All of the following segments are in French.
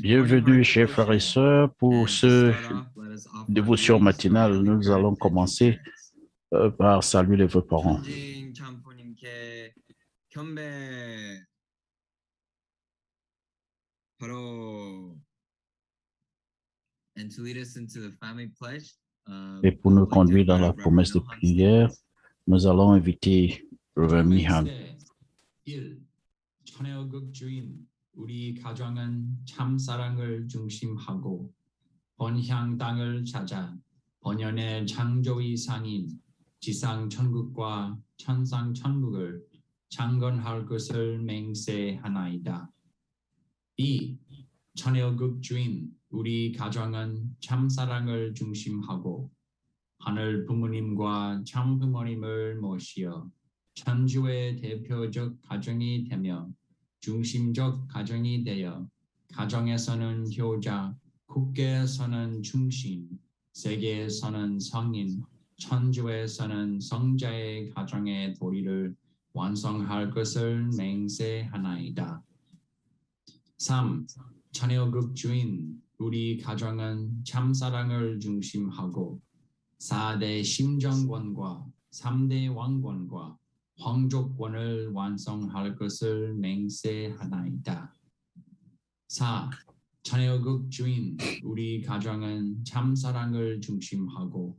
Bienvenue, chers frères et sœurs, pour ce dévotion matinale. Nous allons commencer par saluer les vos parents. Et pour nous conduire dans la promesse de prière, nous allons inviter Reverend Mihan. 천혜어극 주인 우리 가정은 참 사랑을 중심하고 번향 땅을 찾아 번연의 창조의 상인 지상 천국과 천상 천국을 창건할 것을 맹세하나이다. 이 천혜어극 주인 우리 가정은 참 사랑을 중심하고 하늘 부모님과 참 부모님을 모시어 천주의 대표적 가정이 되며 중심적 가정이 되어 가정에서는 효자, 국계에서는 충신, 세계에서는 성인, 천주에서는 성자의 가정의 도리를 완성할 것을 맹세하나이다. 3. 천혜어극 주인 우리 가정은 참사랑을 중심하고 4대 심정권과 3대 왕권과 황족권을 완성할 것을 맹세하나이다. 4. 천혜어극 주인 우리 가정은 참사랑을 중심하고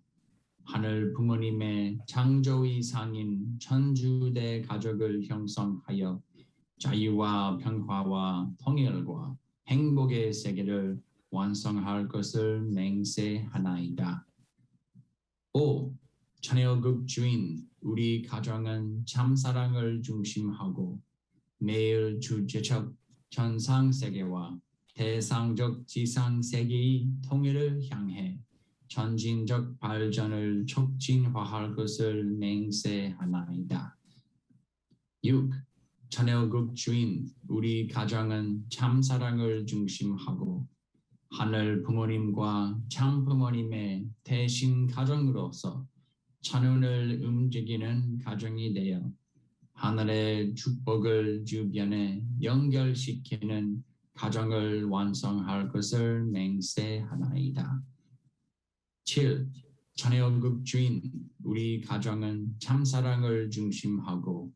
하늘 부모님의 창조의 상인 천주대 가족을 형성하여 자유와 평화와 통일과 행복의 세계를 완성할 것을 맹세하나이다. 5. 천혜어극 주인 우리 가정은 참사랑을 중심하고 매일 주제적 전상세계와 대상적 지상세계의 통일을 향해 전진적 발전을 촉진화할 것을 맹세하나이다. 6. 천혜어극 주인 우리 가정은 참사랑을 중심하고 하늘 부모님과 참부모님의 대신 가정으로서 천운을 움직이는 가정이 되어 하늘의 축복을 주변에 연결시키는 가정을 완성할 것을 맹세하나이다. 7. 천혜어극 주인 우리 가정은 참사랑을 중심하고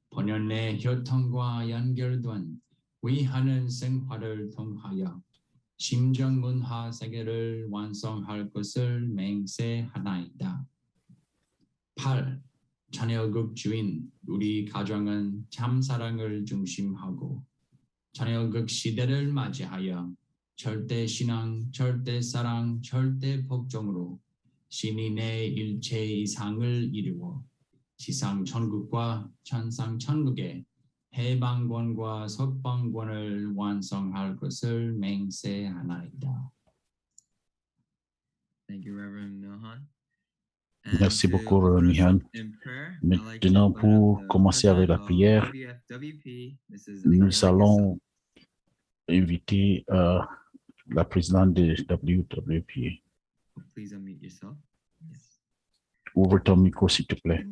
번연의 혈통과 연결된 위하는 생활을 통하여 심정문화 세계를 완성할 것을 맹세하나이다. 8. 천혜어극 주인 우리 가정은 참사랑을 중심하고 천혜어극 시대를 맞이하여 절대신앙, 절대사랑, 절대복종으로 신인의 일체 이상을 이루어 지상천국과 천상천국의 해방권과 석방권을 완성할 것을 맹세하나이다. Thank you, Reverend Milhan. Merci beaucoup, Reverend Mihan. Maintenant, pour commencer avec la prière, nous allons inviter la présidente de WWP. Ouvre ton micro, s'il te plaît.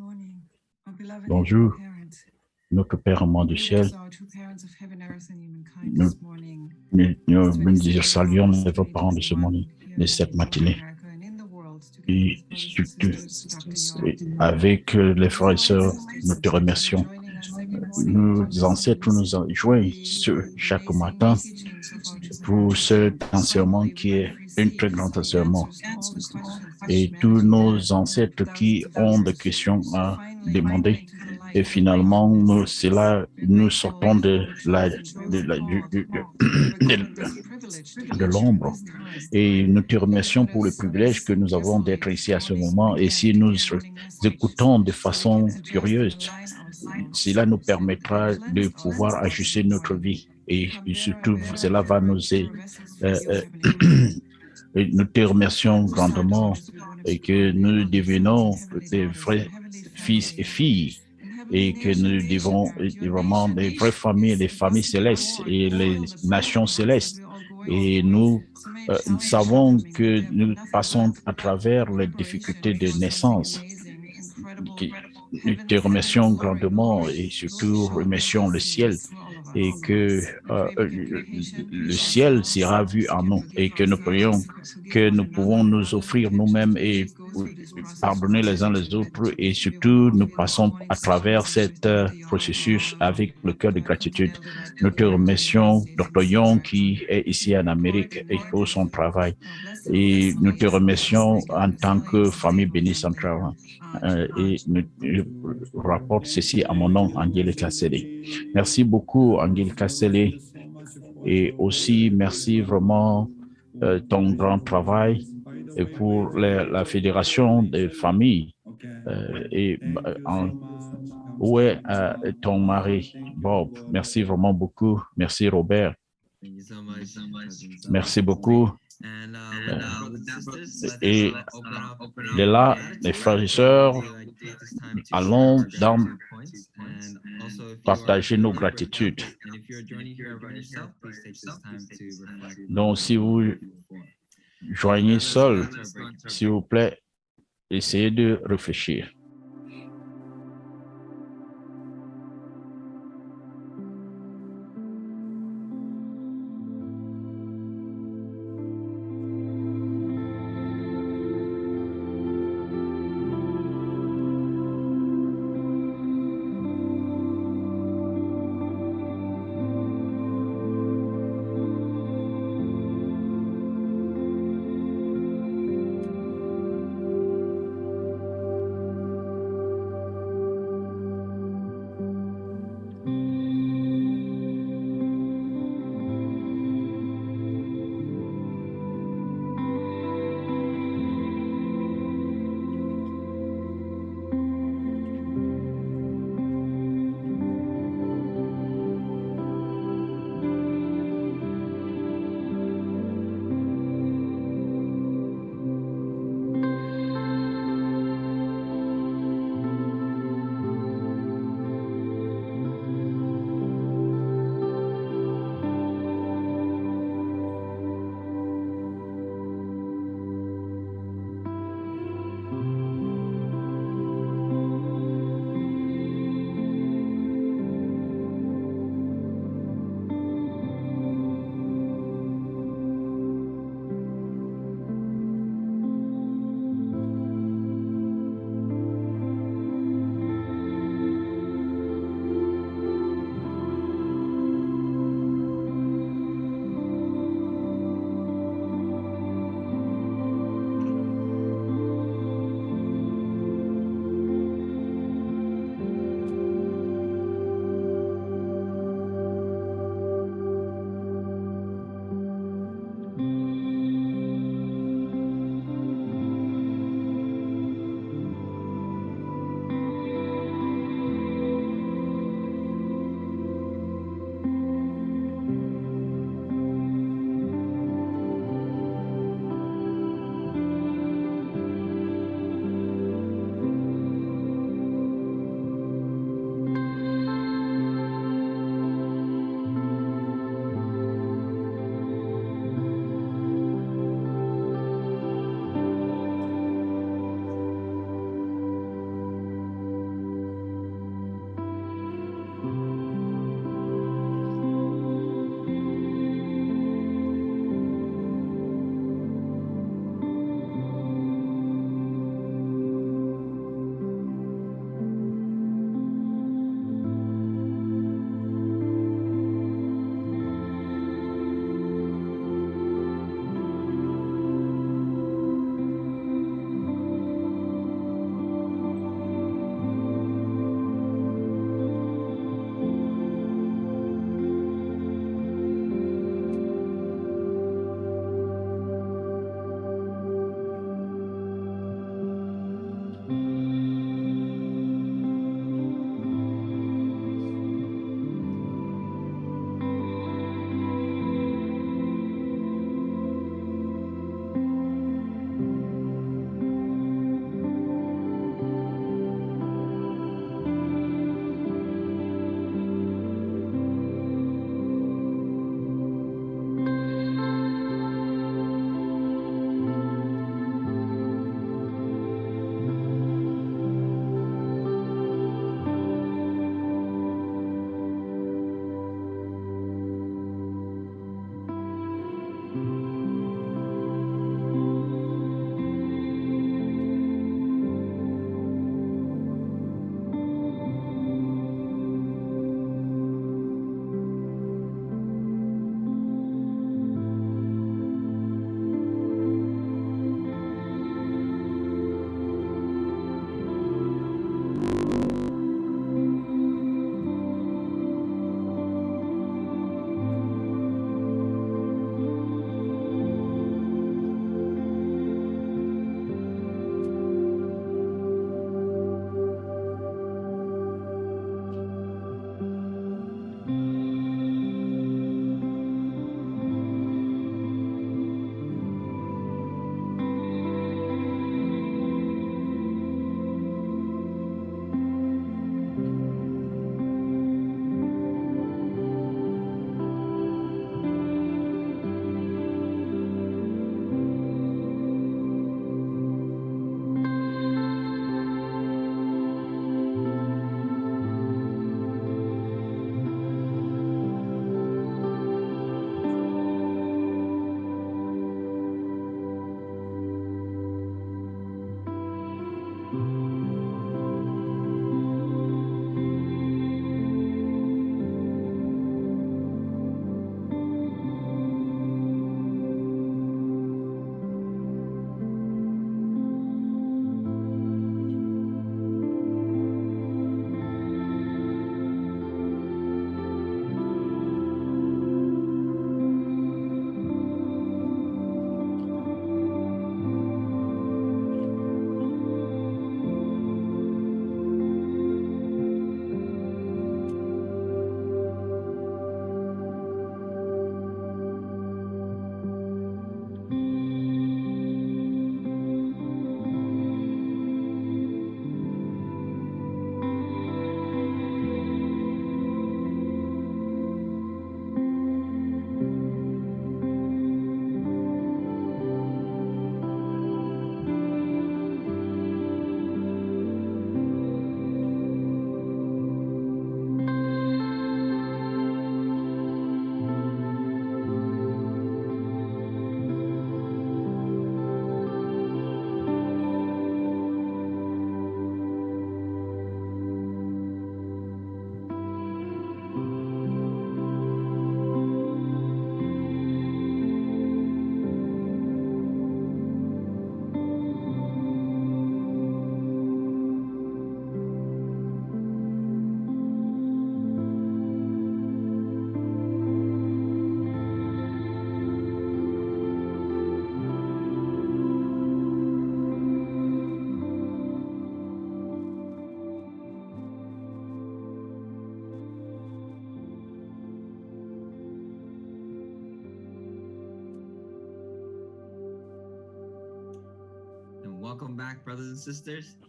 Bonjour, notre Père aimant du ciel. Nous saluons les parents de ce monde, de cette matinée. Et surtout, avec les frères et sœurs, nous te remercions. Nos ancêtres nous joignent chaque matin pour cet enseignement qui est un très grand enseignement. Et tous nos ancêtres qui ont des questions à demander. Et finalement, nous sortons de l'ombre. Et nous te remercions pour le privilège que nous avons d'être ici à ce moment. Et si nous écoutons de façon curieuse, cela nous permettra de pouvoir ajuster notre vie. Et surtout, cela va nous nous te remercions grandement et que nous devenons des vrais fils et filles et que nous devons vraiment des vraies familles, les familles célestes et les nations célestes. Et nous savons que nous passons à travers les difficultés de naissance. Nous te remercions grandement et surtout remercions le ciel et que le ciel sera vu en nous et que nous pouvons nous offrir nous-mêmes et pardonner les uns les autres et surtout nous passons à travers cet processus avec le cœur de gratitude. Nous te remercions, Dr. Young, qui est ici en Amérique et pour son travail. Et nous te remercions en tant que famille Béni Central. Et je rapporte ceci à mon nom, Angelica Sele. Merci beaucoup, Angelica Sele. Et aussi, merci vraiment ton grand travail et pour la Fédération des familles. Où est ton mari, Bob? Merci vraiment beaucoup. Merci, Robert. Merci beaucoup. Et là, les frères et sœurs, allons partager nos gratitudes. Donc, si vous joignez seul, s'il vous plaît, essayez de réfléchir.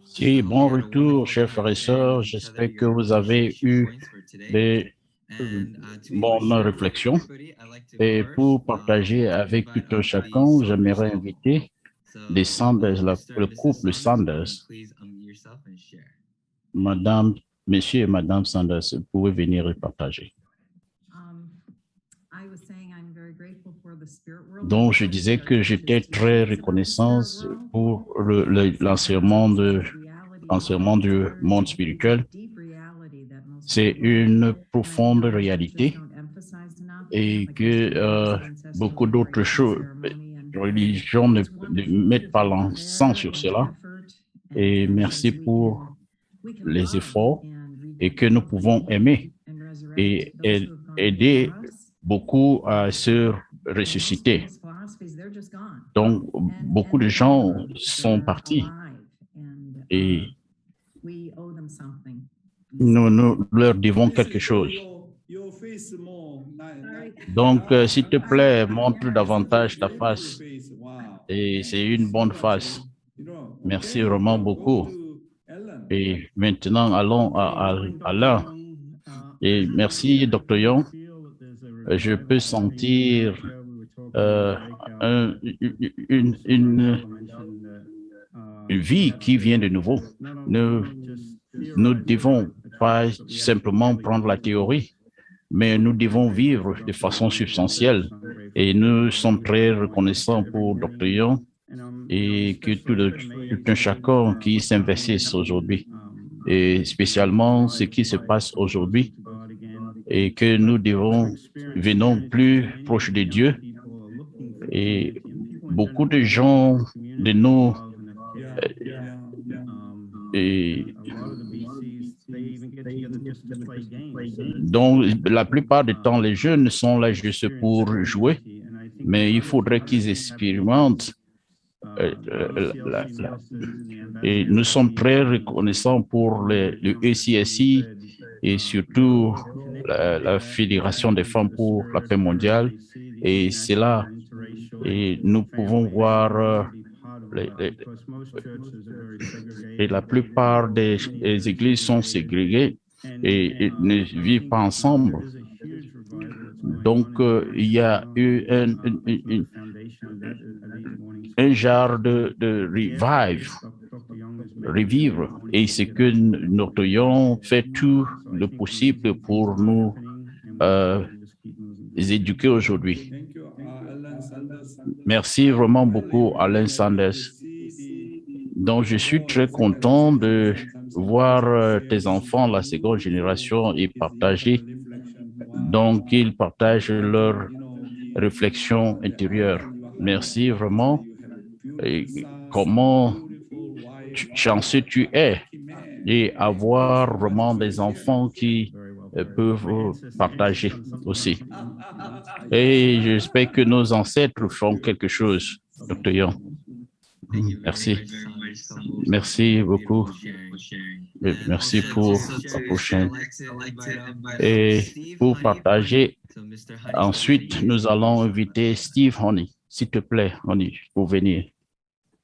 Si, bon retour, chers frères et sœurs. J'espère que vous avez eu des bonnes réflexions. Et pour partager avec tout un chacun, j'aimerais inviter les Sanders, le couple Sanders. Madame, Monsieur et Madame Sanders, vous pouvez venir et partager. Donc, je disais que j'étais très reconnaissant pour l'enseignement du monde spirituel. C'est une profonde réalité et que beaucoup d'autres choses, religions ne mettent pas l'accent sur cela. Et merci pour les efforts et que nous pouvons aimer et aider beaucoup à se ressusciter. Donc, beaucoup de gens sont partis et nous leur devons quelque chose. Donc, s'il te plaît, montre davantage ta face. Et c'est une bonne face. Merci vraiment beaucoup. Et maintenant, allons à Alain. Et merci, Dr. Young. Je peux sentir une vie qui vient de nouveau. Nous ne devons pas simplement prendre la théorie, mais nous devons vivre de façon substantielle. Et nous sommes très reconnaissants pour Dr. Young et que tout un chacun qui s'investisse aujourd'hui, et spécialement ce qui se passe aujourd'hui, et que nous venons plus proches de Dieu. Et beaucoup de gens de nous donc la plupart du temps, les jeunes sont là juste pour jouer, mais il faudrait qu'ils expérimentent. Et nous sommes très reconnaissants pour le ECSI et surtout la Fédération des femmes pour la paix mondiale. Et c'est là, et nous pouvons voir et la plupart des églises sont ségrégées et ne vivent pas ensemble. Donc, il y a eu un genre de revivre. Et c'est que notre Yon fait tout le possible pour nous éduquer aujourd'hui. Merci vraiment beaucoup, Alain Sanders. Donc, je suis très content de voir tes enfants, la seconde génération, et partager. Donc, ils partagent leurs réflexions intérieures. Merci vraiment. Et comment chanceux tu es et avoir vraiment des enfants qui peuvent partager aussi. Et j'espère que nos ancêtres font quelque chose, Dr. Young. Merci. Merci beaucoup. Merci pour la prochaine. Et pour partager, ensuite, nous allons inviter Steve Honey. S'il te plaît, Honey, pour venir.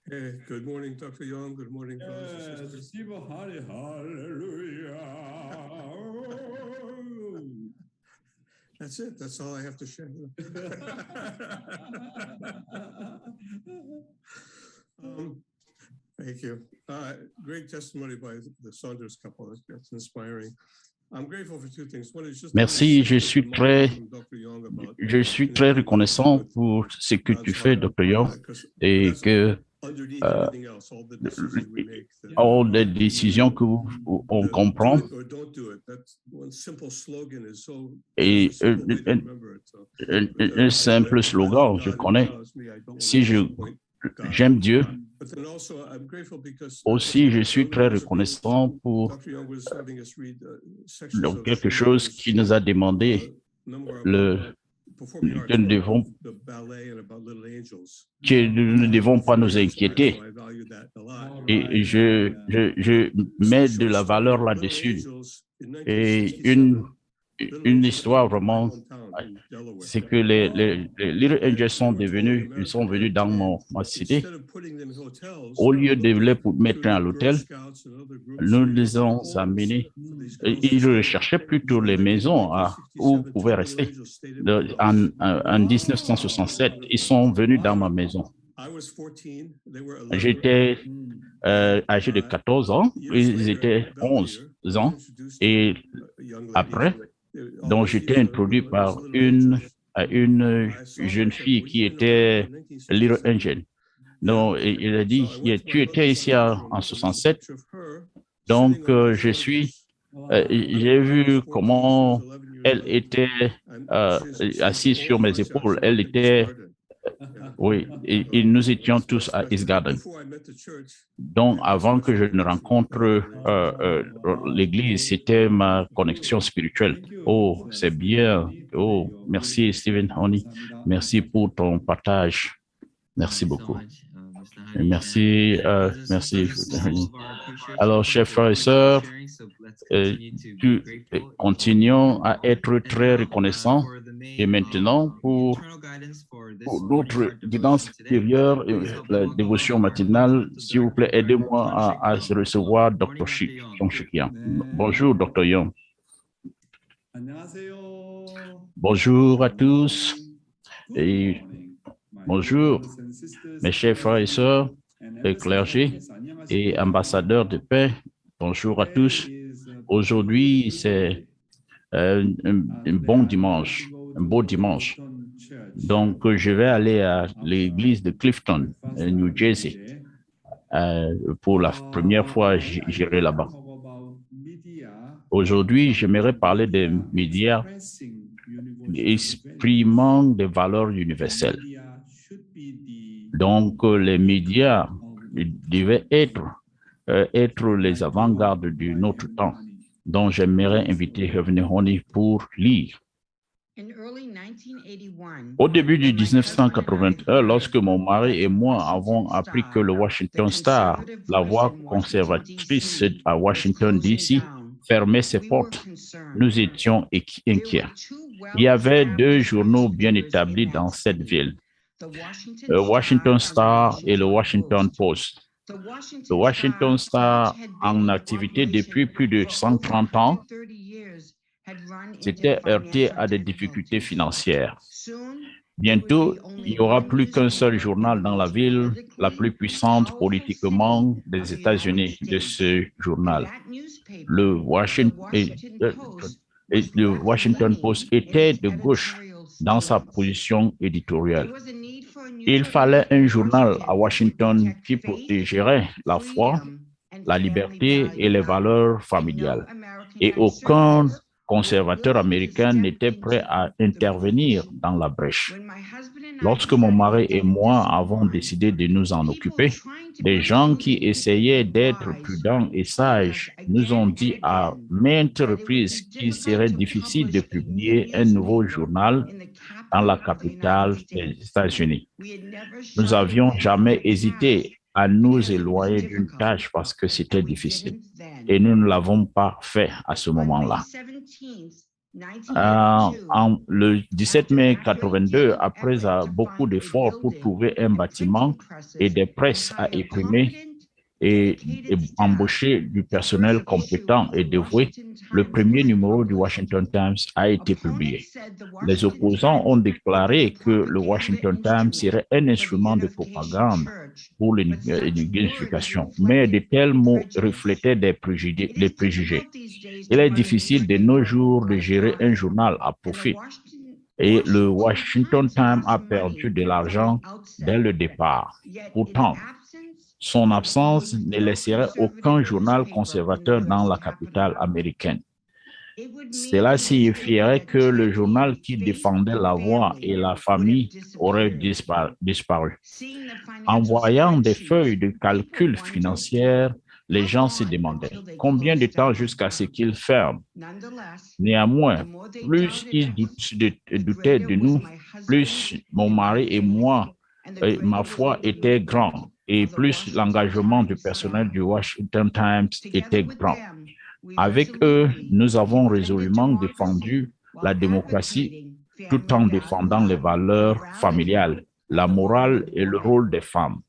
Hey, good morning, Dr. Young. Good morning, brothers and sisters. Steve, hallelujah. That's it. That's all I have to share. Thank you. Great testimony by the Saunders couple. That's inspiring. I'm grateful for two things. One is just Merci, je suis très reconnaissant pour ce que tu fais, Dr. Young, et que all les décisions qu'on comprend et un simple slogan, je connais, si j'aime Dieu. Aussi, je suis très reconnaissant pour quelque chose qui nous a demandé que nous ne devons pas nous inquiéter. Et je mets de la valeur là-dessus. Et une une histoire vraiment, c'est que les Little Angels sont venus dans ma cité. Au lieu de les mettre à l'hôtel, nous les avons amenés. Ils recherchaient plutôt les maisons où ils pouvaient rester. En 1967, ils sont venus dans ma maison. J'étais âgé de 14 ans, ils étaient 11 ans. Et après, donc j'étais introduit par une jeune fille qui était Little Angel. Donc, il a dit, tu étais ici en 67, donc j'ai vu comment elle était assise sur mes épaules. Elle était, oui, et nous étions tous à East Garden. Donc, avant que je ne rencontre l'église, c'était ma connexion spirituelle. Oh, c'est bien. Oh, merci Stephen Honey. Merci pour ton partage. Merci beaucoup. Merci. Alors, chers frères et sœurs, continuons à être très reconnaissants. Et maintenant, pour notre guidance intérieure et la dévotion matinale, s'il vous plaît, aidez-moi à recevoir Dr. Shikian. Bonjour, Dr. Young. Bonjour à tous et bonjour, mes chers frères et sœurs, les clergés et ambassadeurs de paix. Bonjour à tous. Aujourd'hui, c'est un bon dimanche, un beau dimanche. Donc, je vais aller à l'église de Clifton, New Jersey. Pour la première fois, j'irai là-bas. Aujourd'hui, j'aimerais parler des médias exprimant des valeurs universelles. Donc, les médias devaient être les avant-gardes de notre temps. Donc, j'aimerais inviter Reverend Honey pour lire. Au début de 1981, lorsque mon mari et moi avons appris que le Washington Star, la voix conservatrice à Washington, D.C., fermait ses portes, nous étions inquiets. Il y avait deux journaux bien établis dans cette ville, le Washington Star et le Washington Post. Le Washington Star, en activité depuis plus de 130 ans, s'était heurté à des difficultés financières. Bientôt, il n'y aura plus qu'un seul journal dans la ville, la plus puissante politiquement des États-Unis de ce journal. Le Washington Post était de gauche dans sa position éditoriale. Il fallait un journal à Washington qui protégerait la foi, la liberté et les valeurs familiales. Et aucun conservateur américain n'était prêt à intervenir dans la brèche. Lorsque mon mari et moi avons décidé de nous en occuper, des gens qui essayaient d'être prudents et sages nous ont dit à maintes reprises qu'il serait difficile de publier un nouveau journal dans la capitale des États-Unis. Nous n'avions jamais hésité à nous éloigner d'une tâche parce que c'était difficile. Et nous ne l'avons pas fait à ce moment-là. Le 17 mai 82, après beaucoup d'efforts pour trouver un bâtiment et des presses à imprimer et embaucher du personnel compétent et dévoué, le premier numéro du Washington Times a été publié. Les opposants ont déclaré que le Washington Times serait un instrument de propagande pour l'unification, mais de tels mots reflétaient les préjugés. Il est difficile de nos jours de gérer un journal à profit et le Washington Times a perdu de l'argent dès le départ. Pourtant, son absence ne laisserait aucun journal conservateur dans la capitale américaine. Cela signifierait que le journal qui défendait la voix et la famille aurait disparu. En voyant des feuilles de calcul financiers, les gens se demandaient combien de temps jusqu'à ce qu'ils ferment. Néanmoins, plus ils doutaient de nous, plus mon mari et moi, ma foi était grande et plus l'engagement du personnel du Washington Times était grand. Avec eux, nous avons résolument défendu la démocratie tout en défendant les valeurs familiales, la morale et le rôle des femmes.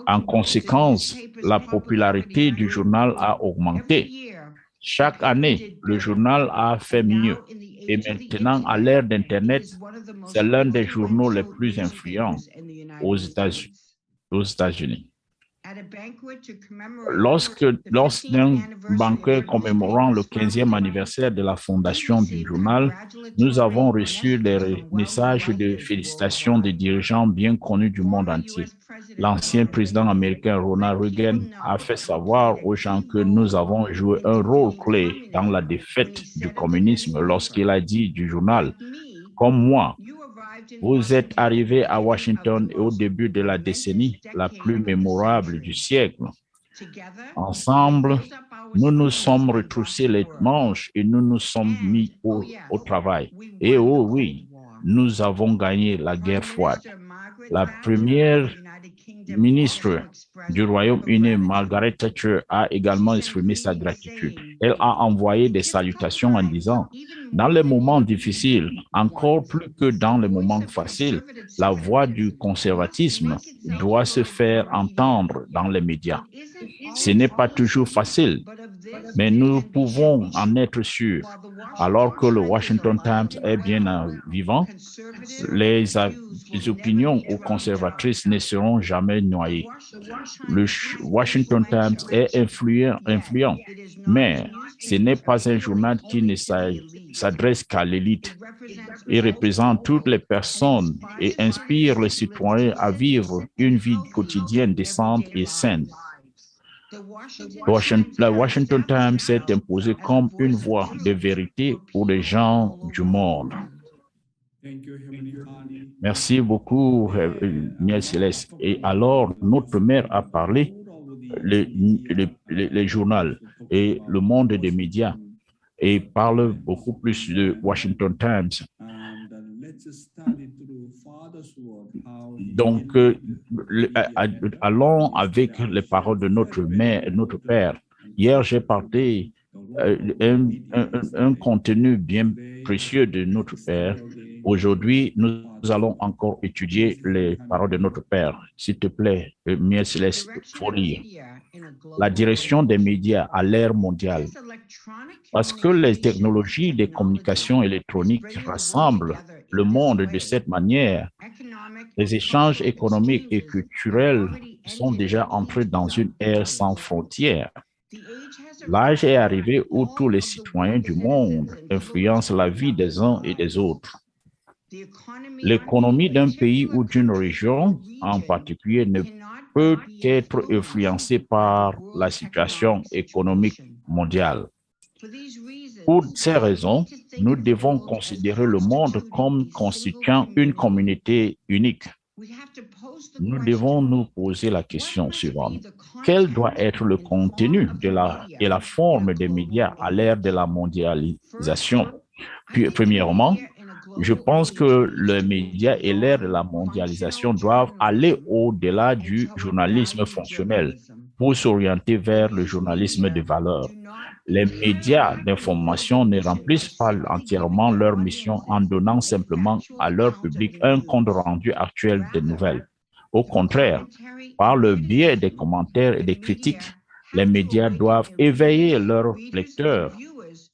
En conséquence, la popularité du journal a augmenté. Chaque année, le journal a fait mieux. Et maintenant, à l'ère d'Internet, c'est l'un des journaux les plus influents aux États-Unis. Lors d'un banquet commémorant le 15e anniversaire de la fondation du journal, nous avons reçu des messages de félicitations des dirigeants bien connus du monde entier. L'ancien président américain Ronald Reagan a fait savoir aux gens que nous avons joué un rôle clé dans la défaite du communisme lorsqu'il a dit du journal, « Comme moi, vous êtes arrivés à Washington au début de la décennie la plus mémorable du siècle. Ensemble, nous nous sommes retroussés les manches et nous nous sommes mis au travail. Et oh oui, nous avons gagné la guerre froide. » La première ministre du Royaume-Uni, Margaret Thatcher, a également exprimé sa gratitude. Elle a envoyé des salutations en disant « Dans les moments difficiles, encore plus que dans les moments faciles, la voix du conservatisme doit se faire entendre dans les médias. Ce n'est pas toujours facile, mais nous pouvons en être sûrs. Alors que le Washington Times est bien vivant, les opinions conservatrices ne seront jamais noyées. Le Washington Times est influent, mais ce n'est pas un journal qui ne s'adresse qu'à l'élite. Il représente toutes les personnes et inspire les citoyens à vivre une vie quotidienne décente et saine. La Washington Times s'est imposée comme une voix de vérité pour les gens du monde. Merci beaucoup, Miel Céleste. Et alors, notre mère a parlé, les journaux et le monde des médias, et parle beaucoup plus de Washington Times. Donc, allons avec les paroles de notre mère, notre père. Hier, j'ai parlé un contenu bien précieux de notre père. Aujourd'hui, nous allons encore étudier les paroles de notre père. S'il te plaît, Miel Céleste, faut lire. La direction des médias à l'ère mondiale. Parce que les technologies des communications électroniques rassemblent le monde de cette manière, les échanges économiques et culturels sont déjà entrés dans une ère sans frontières. L'âge est arrivé où tous les citoyens du monde influencent la vie des uns et des autres. L'économie d'un pays ou d'une région en particulier ne peut qu'être influencée par la situation économique mondiale. Pour ces raisons, nous devons considérer le monde comme constituant une communauté unique. Nous devons nous poser la question suivante. Quel doit être le contenu et la forme des médias à l'ère de la mondialisation? Puis, premièrement, je pense que les médias et l'ère de la mondialisation doivent aller au-delà du journalisme fonctionnel pour s'orienter vers le journalisme de valeur. Les médias d'information ne remplissent pas entièrement leur mission en donnant simplement à leur public un compte rendu actuel des nouvelles. Au contraire, par le biais des commentaires et des critiques, les médias doivent éveiller leurs lecteurs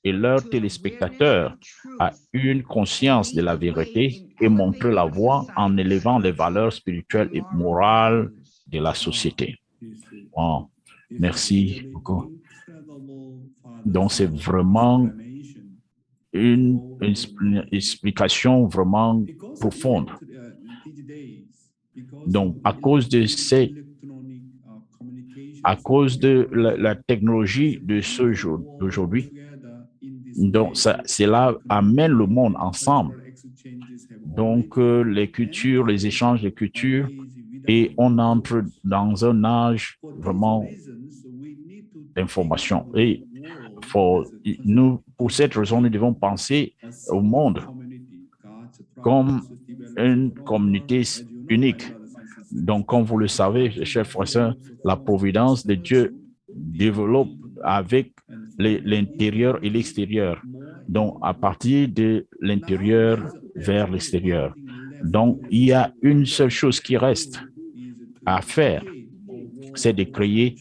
et leurs téléspectateurs à une conscience de la vérité et montrer la voie en élevant les valeurs spirituelles et morales de la société. Bon, merci beaucoup. Donc, c'est vraiment une explication vraiment profonde. Donc, à cause de la technologie de ce jour d'aujourd'hui, donc cela amène le monde ensemble. Donc, les cultures, les échanges de cultures, et on entre dans un âge vraiment d'information. Et pour cette raison, nous devons penser au monde comme une communauté unique. Donc, comme vous le savez, chers frères et sœurs, la providence de Dieu développe avec l'intérieur et l'extérieur. Donc, à partir de l'intérieur vers l'extérieur. Donc, il y a une seule chose qui reste à faire, c'est de créer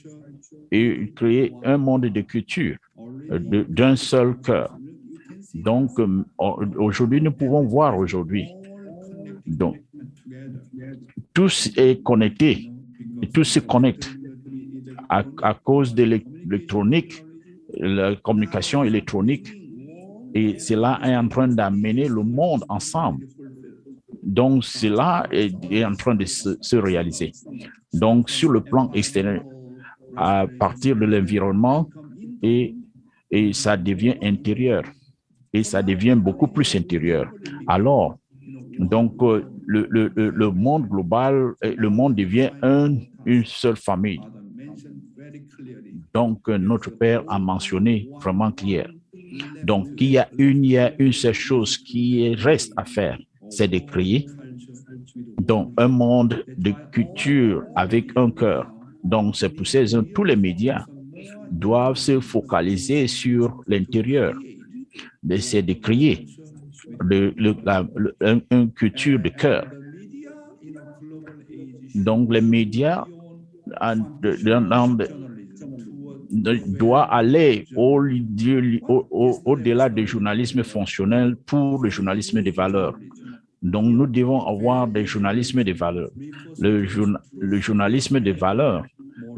un monde de culture d'un seul cœur. Donc, aujourd'hui, nous pouvons voir aujourd'hui. Donc, tout est connecté, tout se connecte à cause de l'électronique, la communication électronique, et cela est en train d'amener le monde ensemble. Donc, cela est en train de se réaliser. Donc, sur le plan extérieur, à partir de l'environnement, et ça devient intérieur, et ça devient beaucoup plus intérieur. Alors, donc, le monde global, le monde devient une seule famille. Donc, notre Père a mentionné vraiment clair. Donc, il y a une seule chose qui reste à faire, c'est de créer donc un monde de culture avec un cœur. Donc, c'est pour ça que tous les médias doivent se focaliser sur l'intérieur, d'essayer de créer une culture de cœur. Donc, les médias doivent aller au-delà du journalisme fonctionnel pour le journalisme de valeur. Donc, nous devons avoir des journalismes de valeur. Le journalisme de valeur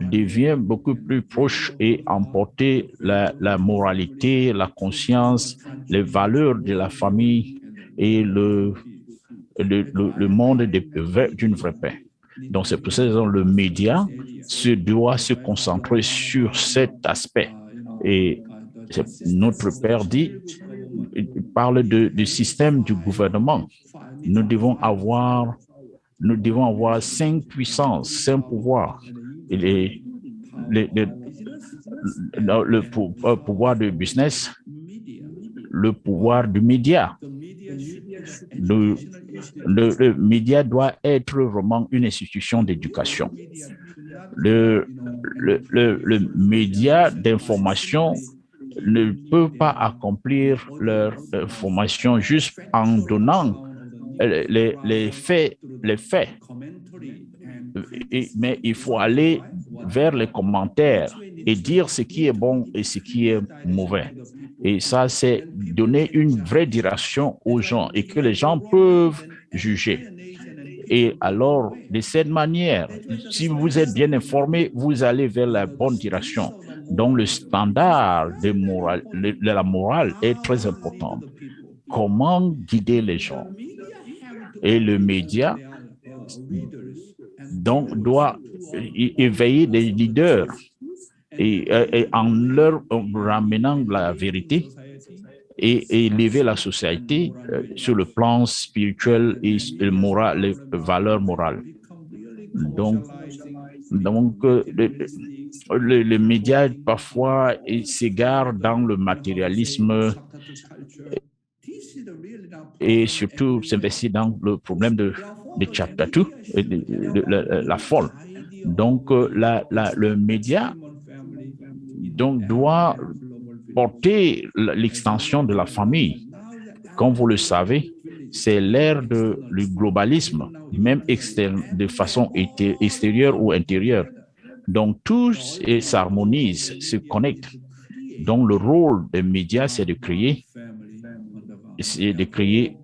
devient beaucoup plus proche et emporter la moralité, la conscience, les valeurs de la famille et le monde d'une vraie paix. Donc, c'est pour ça que le média doit se concentrer sur cet aspect. Et notre Père parle du système du gouvernement. Nous devons avoir 5 puissances, 5 pouvoirs. Et le pouvoir du business, le pouvoir du média. Le média doit être vraiment une institution d'éducation. Le média d'information ne peut pas accomplir leur formation juste en donnant les faits. Mais il faut aller vers les commentaires et dire ce qui est bon et ce qui est mauvais. Et ça, c'est donner une vraie direction aux gens et que les gens peuvent juger. Et alors, de cette manière, si vous êtes bien informé, vous allez vers la bonne direction. Donc, le standard de la morale est très important. Comment guider les gens? Et le média donc doit éveiller des leaders et en leur ramenant la vérité et élever la société sur le plan spirituel et moral, les valeurs morales. Donc les médias parfois s'égarent dans le matérialisme et surtout s'investit dans le problème de chapter 2, la folle. Donc, le média doit porter l'extension de la famille. Comme vous le savez, c'est l'ère du globalisme, même de façon extérieure ou intérieure. Donc, tout s'harmonise, se connecte. Donc, le rôle des médias, c'est de créer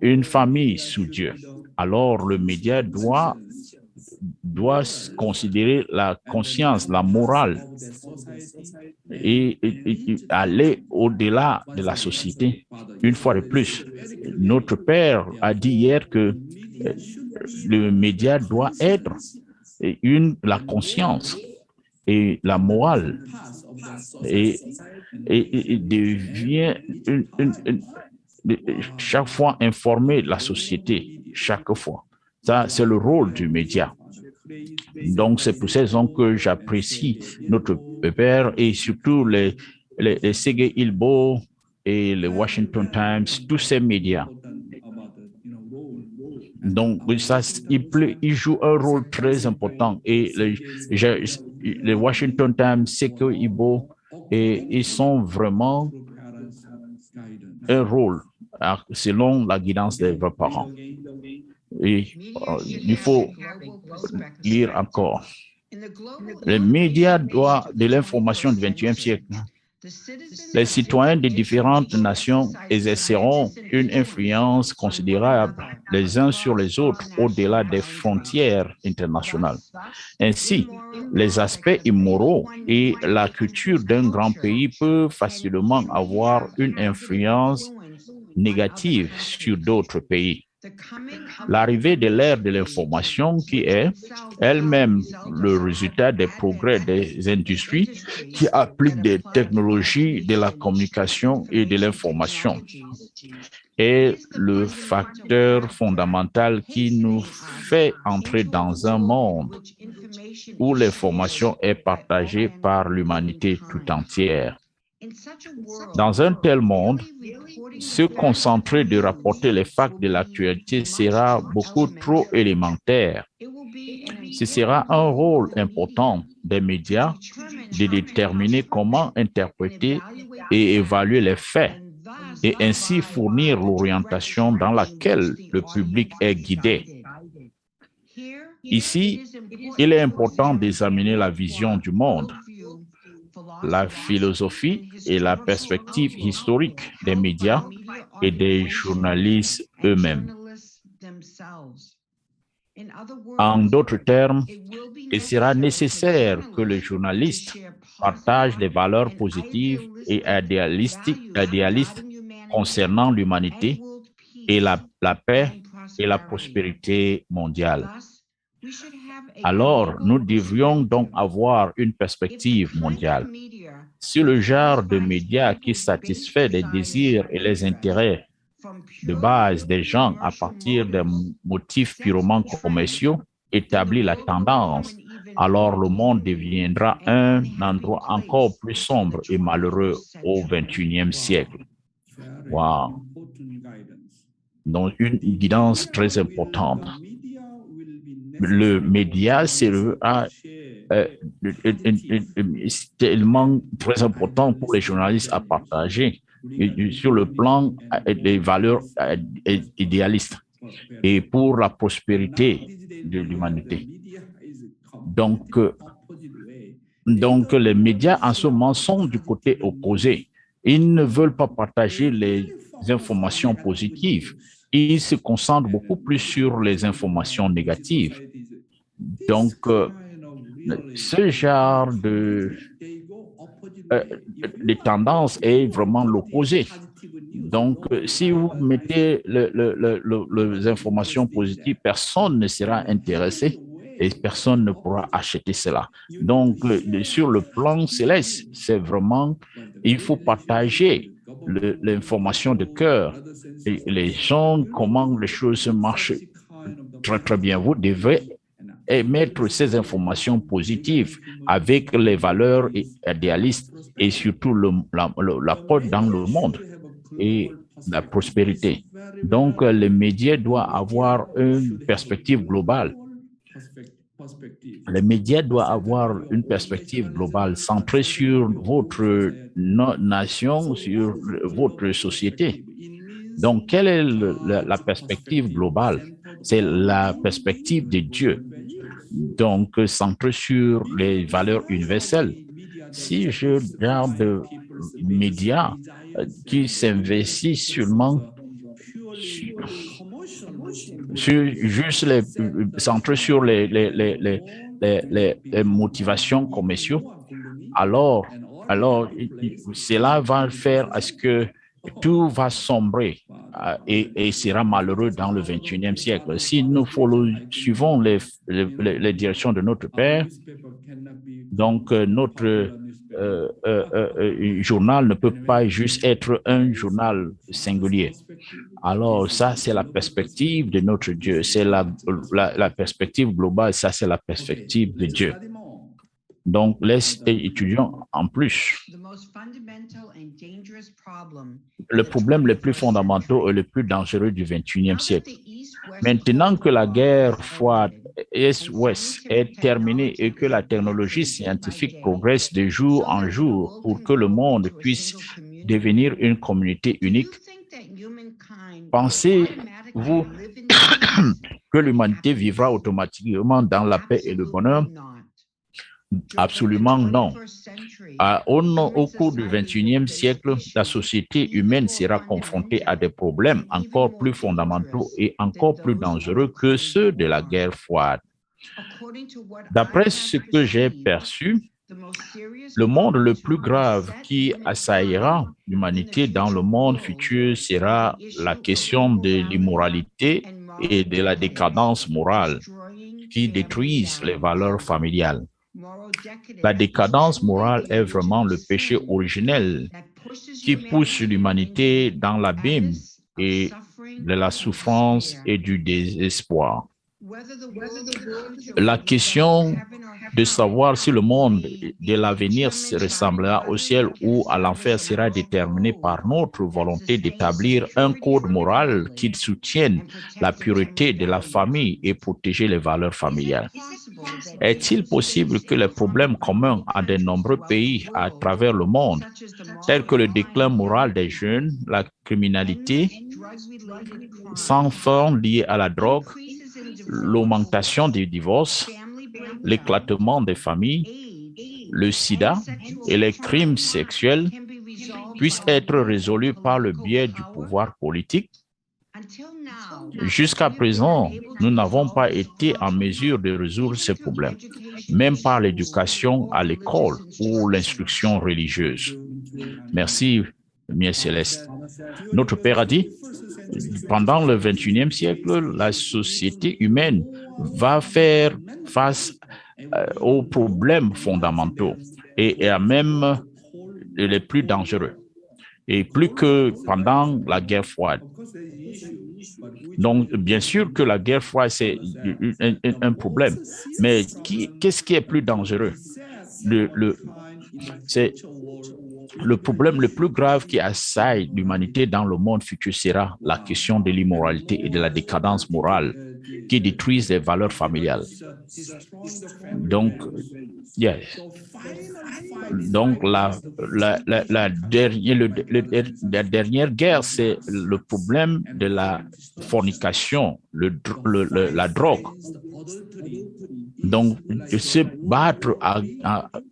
une famille sous Dieu. Alors, le média doit considérer la conscience, la morale et aller au-delà de la société. Une fois de plus, notre Père a dit hier que le média doit être la conscience et la morale et devient chaque fois informer la société, chaque fois. Ça, c'est le rôle du média. Donc, c'est pour cette raison que j'apprécie notre Père et surtout les Sergey Ilbo et le Washington Times, tous ces médias. Donc, ça, il joue un rôle très important. Et le Washington Times, Sergey Ilbo et ils sont vraiment un rôle selon la guidance des vrais parents. Et il faut lire encore. Les médias de l'information du XXIe siècle. Les citoyens des différentes nations exerceront une influence considérable les uns sur les autres au-delà des frontières internationales. Ainsi, les aspects immoraux et la culture d'un grand pays peuvent facilement avoir une influence négative sur d'autres pays. L'arrivée de l'ère de l'information, qui est elle-même le résultat des progrès des industries qui appliquent des technologies de la communication et de l'information, est le facteur fondamental qui nous fait entrer dans un monde où l'information est partagée par l'humanité tout entière. Dans un tel monde, se concentrer de rapporter les faits de l'actualité sera beaucoup trop élémentaire. Ce sera un rôle important des médias de déterminer comment interpréter et évaluer les faits et ainsi fournir l'orientation dans laquelle le public est guidé. Ici, il est important d'examiner la vision du monde, la philosophie et la perspective historique des médias et des journalistes eux-mêmes. En d'autres termes, il sera nécessaire que les journalistes partagent des valeurs positives et idéalistes concernant l'humanité et la paix et la prospérité mondiale. Alors, nous devrions donc avoir une perspective mondiale. Si le genre de médias qui satisfait les désirs et les intérêts de base des gens à partir des motifs purement commerciaux établit la tendance, alors le monde deviendra un endroit encore plus sombre et malheureux au XXIe siècle. Wow. Donc, une guidance très importante. Le média sera tellement très important pour les journalistes à partager sur le plan des valeurs idéalistes et pour la prospérité de l'humanité. Donc, les médias en ce moment sont du côté opposé. Ils ne veulent pas partager les informations positives. Ils se concentrent beaucoup plus sur les informations négatives. Donc, ce genre de tendance est vraiment l'opposé. Donc, si vous mettez les informations positives, personne ne sera intéressé et personne ne pourra acheter cela. Donc, sur le plan céleste, c'est vraiment, il faut partager l'information de cœur. Et les gens, comment les choses marchent très, très bien. Vous devez émettre ces informations positives avec les valeurs idéalistes et surtout la paix dans le monde et la prospérité. Donc, les médias doivent avoir une perspective globale. Les médias doivent avoir une perspective globale centrée sur votre nation, sur votre société. Donc, quelle est la perspective globale? C'est la perspective de Dieu. Donc, centrée sur les valeurs universelles. Si je regarde les médias qui s'investissent seulement juste centrés sur les motivations commerciales, alors cela va faire à ce que tout va sombrer et sera malheureux dans le XXIe siècle. Si nous suivons les directions de notre Père, donc notre journal ne peut pas juste être un journal singulier. Alors ça, c'est la perspective de notre Dieu. C'est la perspective globale, ça, c'est la perspective de Dieu. Donc, les étudiants en plus. Le problème le plus fondamental et le plus dangereux du XXIe siècle. Maintenant que la guerre froide Est-Ouest est terminée et que la technologie scientifique progresse de jour en jour pour que le monde puisse devenir une communauté unique, pensez-vous que l'humanité vivra automatiquement dans la paix et le bonheur? Absolument non. Au cours du XXIe siècle, la société humaine sera confrontée à des problèmes encore plus fondamentaux et encore plus dangereux que ceux de la guerre froide. D'après ce que j'ai perçu, le monde le plus grave qui assaillira l'humanité dans le monde futur sera la question de l'immoralité et de la décadence morale qui détruisent les valeurs familiales. La décadence morale est vraiment le péché originel qui pousse l'humanité dans l'abîme et de la souffrance et du désespoir. La question de savoir si le monde de l'avenir ressemblera au ciel ou à l'enfer sera déterminée par notre volonté d'établir un code moral qui soutienne la pureté de la famille et protéger les valeurs familiales. Est-il possible que les problèmes communs à de nombreux pays à travers le monde, tels que le déclin moral des jeunes, la criminalité sans fin liée à la drogue, l'augmentation des divorces, l'éclatement des familles, le sida et les crimes sexuels puissent être résolus par le biais du pouvoir politique? Jusqu'à présent, nous n'avons pas été en mesure de résoudre ces problèmes, même par l'éducation à l'école ou l'instruction religieuse. Merci, Mère Céleste. Notre Père a dit, pendant le XXIe siècle, la société humaine va faire face aux problèmes fondamentaux et à même les plus dangereux, et plus que pendant la guerre froide. Donc, bien sûr que la guerre froide, c'est un problème, mais qu'est-ce qui est plus dangereux? C'est le problème le plus grave qui assaille l'humanité dans le monde futur sera la question de l'immoralité et de la décadence morale qui détruisent les valeurs familiales. Donc, la dernière guerre, c'est le problème de la fornication, la drogue. Donc, se battre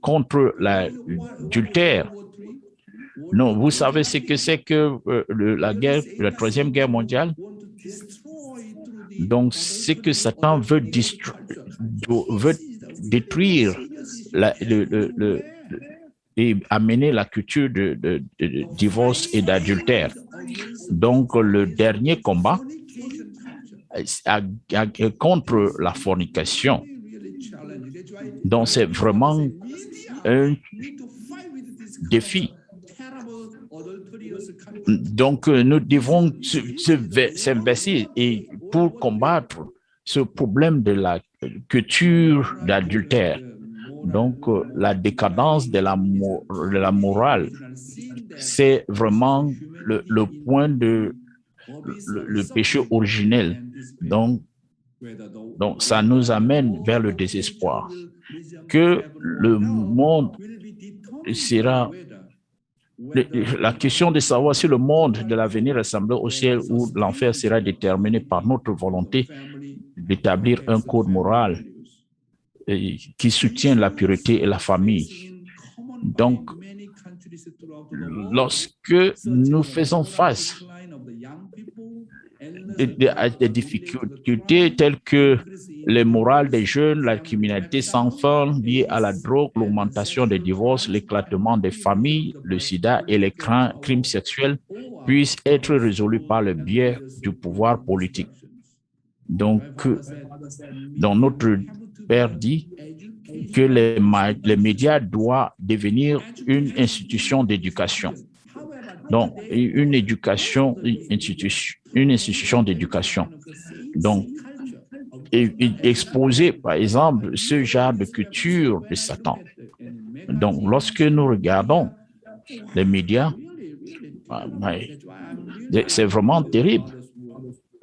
contre l'adultère. Non, vous savez ce que c'est que la Troisième Guerre mondiale? Donc, c'est que Satan veut détruire et amener la culture de divorce et d'adultère. Donc, le dernier combat contre la fornication. Donc, c'est vraiment un défi. Donc, nous devons s'investir et pour combattre ce problème de la culture d'adultère. Donc, la décadence de la morale, c'est vraiment le point de le péché originel. Donc, ça nous amène vers le désespoir. Que le monde sera... La question de savoir si le monde de l'avenir ressemblera au ciel ou l'enfer sera déterminée par notre volonté d'établir un code moral qui soutient la pureté et la famille. Donc, lorsque nous faisons face à des difficultés telles que les morales des jeunes, la criminalité sans fin liée à la drogue, l'augmentation des divorces, l'éclatement des familles, le sida et les crimes sexuels puissent être résolus par le biais du pouvoir politique. Donc notre Père dit que les médias doivent devenir une institution d'éducation. Donc, une institution d'éducation. Donc, et exposer, par exemple, ce genre de culture de Satan. Donc, lorsque nous regardons les médias, c'est vraiment terrible.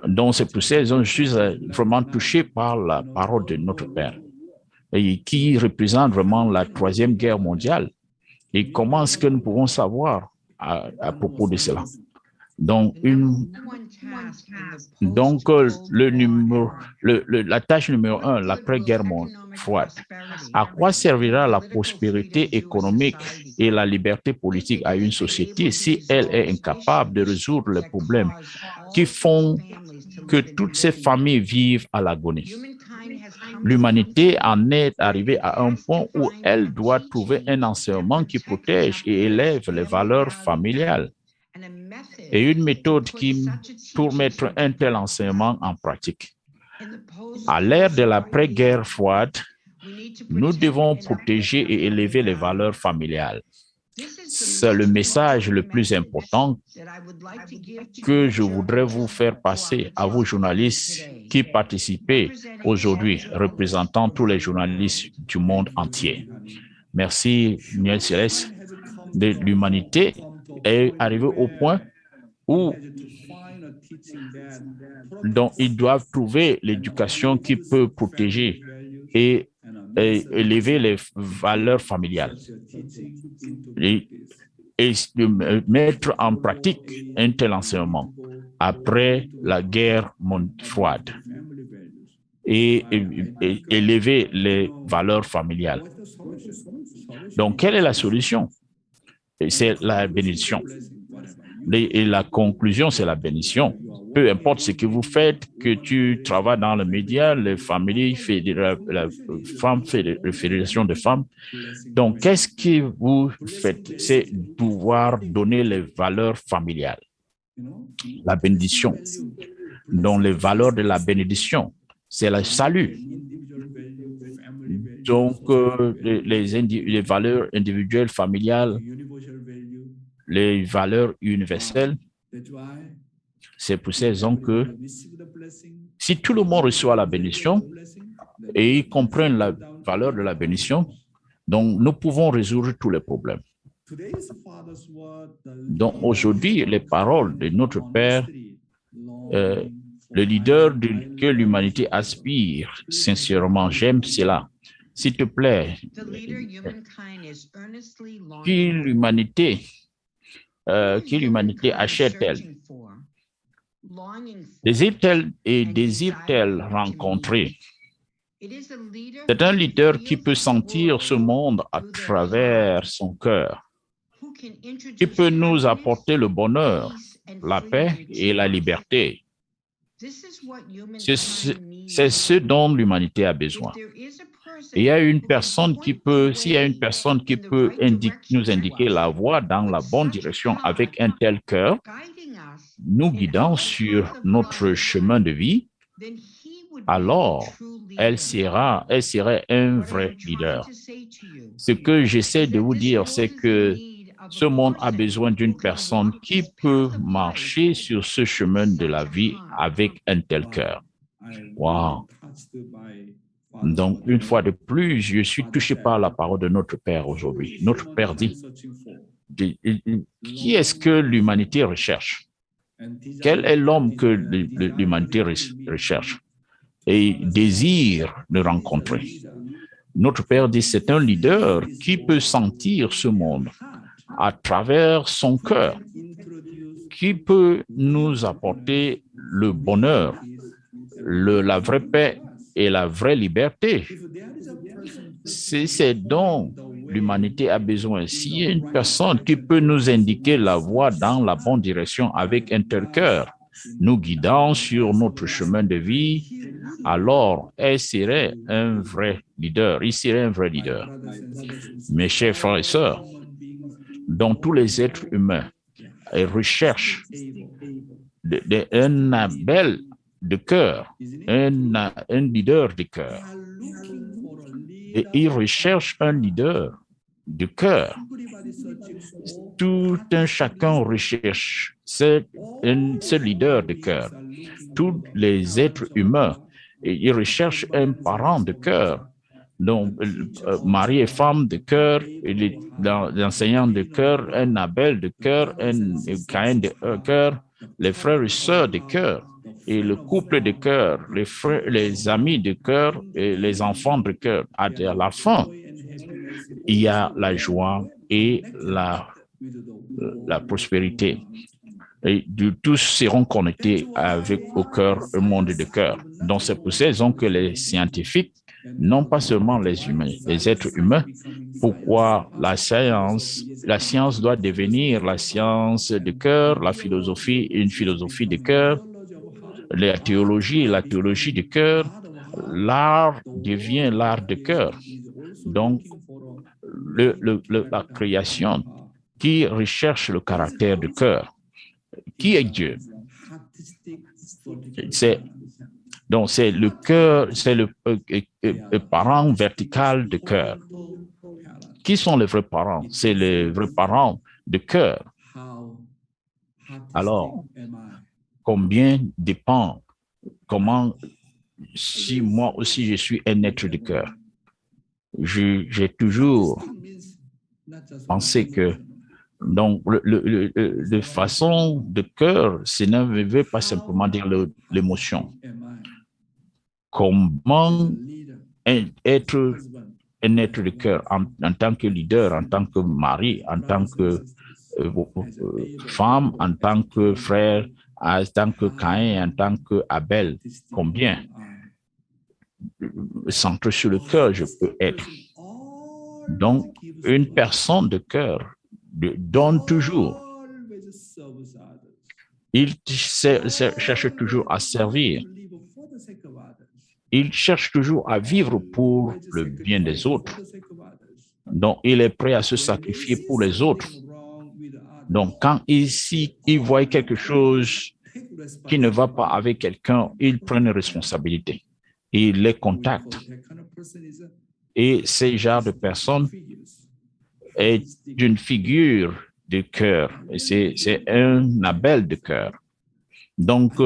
Donc, c'est pour ça que je suis vraiment touché par la parole de notre Père, et qui représente vraiment la Troisième Guerre mondiale. Et comment est-ce que nous pouvons savoir à propos de cela? Donc, la tâche numéro 1, l'après-guerre froide. À quoi servira la prospérité économique et la liberté politique à une société si elle est incapable de résoudre les problèmes qui font que toutes ces familles vivent à l'agonie? L'humanité en est arrivée à un point où elle doit trouver un enseignement qui protège et élève les valeurs familiales et une méthode pour mettre un tel enseignement en pratique. À l'ère de l'après-guerre froide, nous devons protéger et élever les valeurs familiales. C'est le message le plus important que je voudrais vous faire passer à vous journalistes qui participez aujourd'hui, représentant tous les journalistes du monde entier. Merci, Niel Céleste. L'humanité est arrivée au point où donc, ils doivent trouver l'éducation qui peut protéger et élever les valeurs familiales et mettre en pratique un tel enseignement après la guerre froide et élever les valeurs familiales. Donc, quelle est la solution? C'est la bénédiction. Et la conclusion, c'est la bénédiction. Peu importe ce que vous faites, que tu travailles dans le média, les familles, la femme fait la fédération de femmes. Donc, qu'est-ce que vous faites? C'est pouvoir donner les valeurs familiales. La bénédiction. Donc, les valeurs de la bénédiction, c'est le salut. Donc, les valeurs individuelles, familiales, les valeurs universelles. C'est pour ces raisons que si tout le monde reçoit la bénédiction et ils comprennent la valeur de la bénédiction, donc nous pouvons résoudre tous les problèmes. Donc aujourd'hui, les paroles de notre Père, le leader que l'humanité aspire, sincèrement, j'aime cela. S'il te plaît, qui l'humanité achète-t-elle? Désire-t-elle rencontrer? C'est un leader qui peut sentir ce monde à travers son cœur, qui peut nous apporter le bonheur, la paix et la liberté. C'est ce dont l'humanité a besoin. Et il y a une personne qui peut, s'il y a une personne qui peut nous indiquer la voie dans la bonne direction avec un tel cœur, nous guidant sur notre chemin de vie, alors elle serait un vrai leader. Ce que j'essaie de vous dire, c'est que ce monde a besoin d'une personne qui peut marcher sur ce chemin de la vie avec un tel cœur. Wow! Donc, une fois de plus, je suis touché par la parole de notre Père aujourd'hui. Notre Père dit, qui est-ce que l'humanité recherche? Quel est l'homme que l'humanité recherche et désire de rencontrer? Notre Père dit, c'est un leader qui peut sentir ce monde à travers son cœur, qui peut nous apporter le bonheur, la vraie paix et la vraie liberté. C'est dont l'humanité a besoin. S'il y a une personne qui peut nous indiquer la voie dans la bonne direction avec un tel cœur, nous guidant sur notre chemin de vie, alors elle serait un vrai leader. Il serait un vrai leader. Mes chers frères et sœurs, dont tous les êtres humains recherchent un Abel de cœur, un leader de cœur. Et ils recherchent un leader de cœur. Tout un chacun recherche ce leader de cœur. Tous les êtres humains, ils recherchent un parent de cœur. Donc, mari et femme de cœur, l'enseignant de cœur, un Abel de cœur, un Caïn de cœur, les frères et sœurs de cœur. Et le couple de cœur, les frères, les amis de cœur et les enfants de cœur, à la fin, il y a la joie et la prospérité. Et tous seront connectés avec au cœur, au monde de cœur. Donc, c'est pour cette raison que les scientifiques, non pas seulement les humains, les êtres humains, pourquoi la science doit devenir la science de cœur, la philosophie, une philosophie de cœur, la théologie de cœur, l'art devient l'art de cœur. Donc, la création qui recherche le caractère du cœur. Qui est Dieu? Donc, c'est le cœur, c'est le parent vertical de cœur. Qui sont les vrais parents? C'est les vrais parents de cœur. Alors, combien dépend comment, si moi aussi je suis un être de cœur? J'ai toujours pensé que donc, de façon de cœur, ce ne veut pas simplement dire l'émotion. Comment être un être de cœur en tant que leader, en tant que mari, en tant que femme, en tant que frère, en tant que Caïn, en tant que Abel, combien centré sur le cœur je peux être. Donc, une personne de cœur donne toujours. Il cherche toujours à servir. Il cherche toujours à vivre pour le bien des autres. Donc, il est prêt à se sacrifier pour les autres. Donc, quand il voit quelque chose qui ne va pas avec quelqu'un, il prend une responsabilité. Il les contacte. Et ce genre de personne est une figure de cœur. C'est un Abel de cœur. Donc,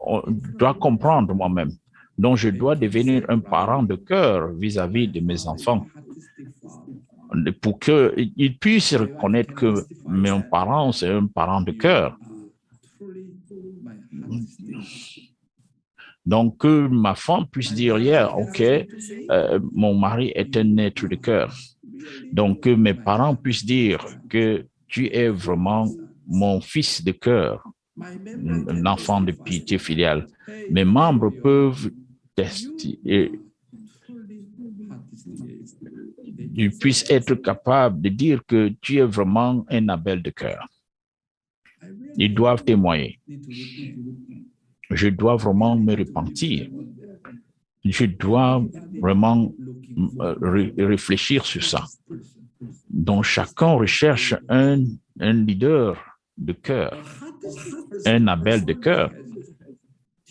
on doit comprendre moi-même. Donc, je dois devenir un parent de cœur vis-à-vis de mes enfants pour qu'ils puissent reconnaître que mon parent, c'est un parent de cœur. Donc, que ma femme puisse dire, OK, mon mari est un être de cœur. Donc, que mes parents puissent dire que tu es vraiment mon fils de cœur, un enfant de piété filiale. Mes membres peuvent tester, ils puissent être capables de dire que tu es vraiment un Abel de cœur. Ils doivent témoigner. Je dois vraiment me repentir. Je dois vraiment réfléchir sur ça. Donc, chacun recherche un leader de cœur, un Abel de cœur.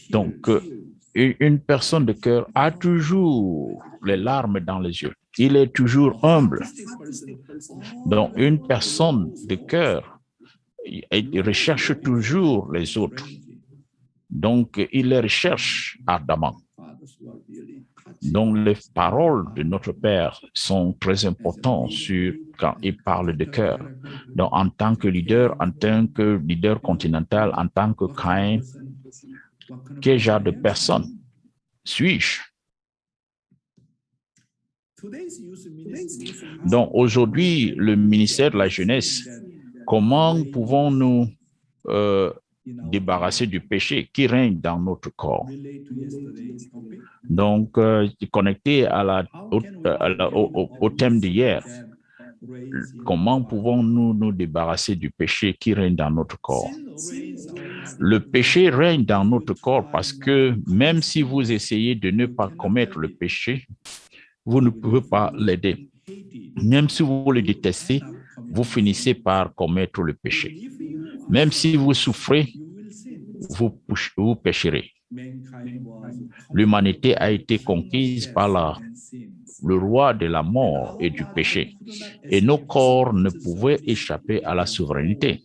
Donc, une personne de cœur a toujours les larmes dans les yeux. Il est toujours humble. Donc, une personne de cœur, il recherche toujours les autres. Donc, il les recherche ardemment. Donc, les paroles de notre Père sont très importantes quand il parle de cœur. Donc, en tant que leader continental, en tant que Caïn, quel genre de personne suis-je? Donc, aujourd'hui, le ministère de la Jeunesse, comment pouvons-nous débarrasser du péché qui règne dans notre corps? Donc, connecté au thème d'hier, comment pouvons-nous nous débarrasser du péché qui règne dans notre corps? Le péché règne dans notre corps parce que même si vous essayez de ne pas commettre le péché, vous ne pouvez pas l'aider. Même si vous le détestez, vous finissez par commettre le péché. Même si vous souffrez, vous pécherez. L'humanité a été conquise par le roi de la mort et du péché. Et nos corps ne pouvaient échapper à la souveraineté.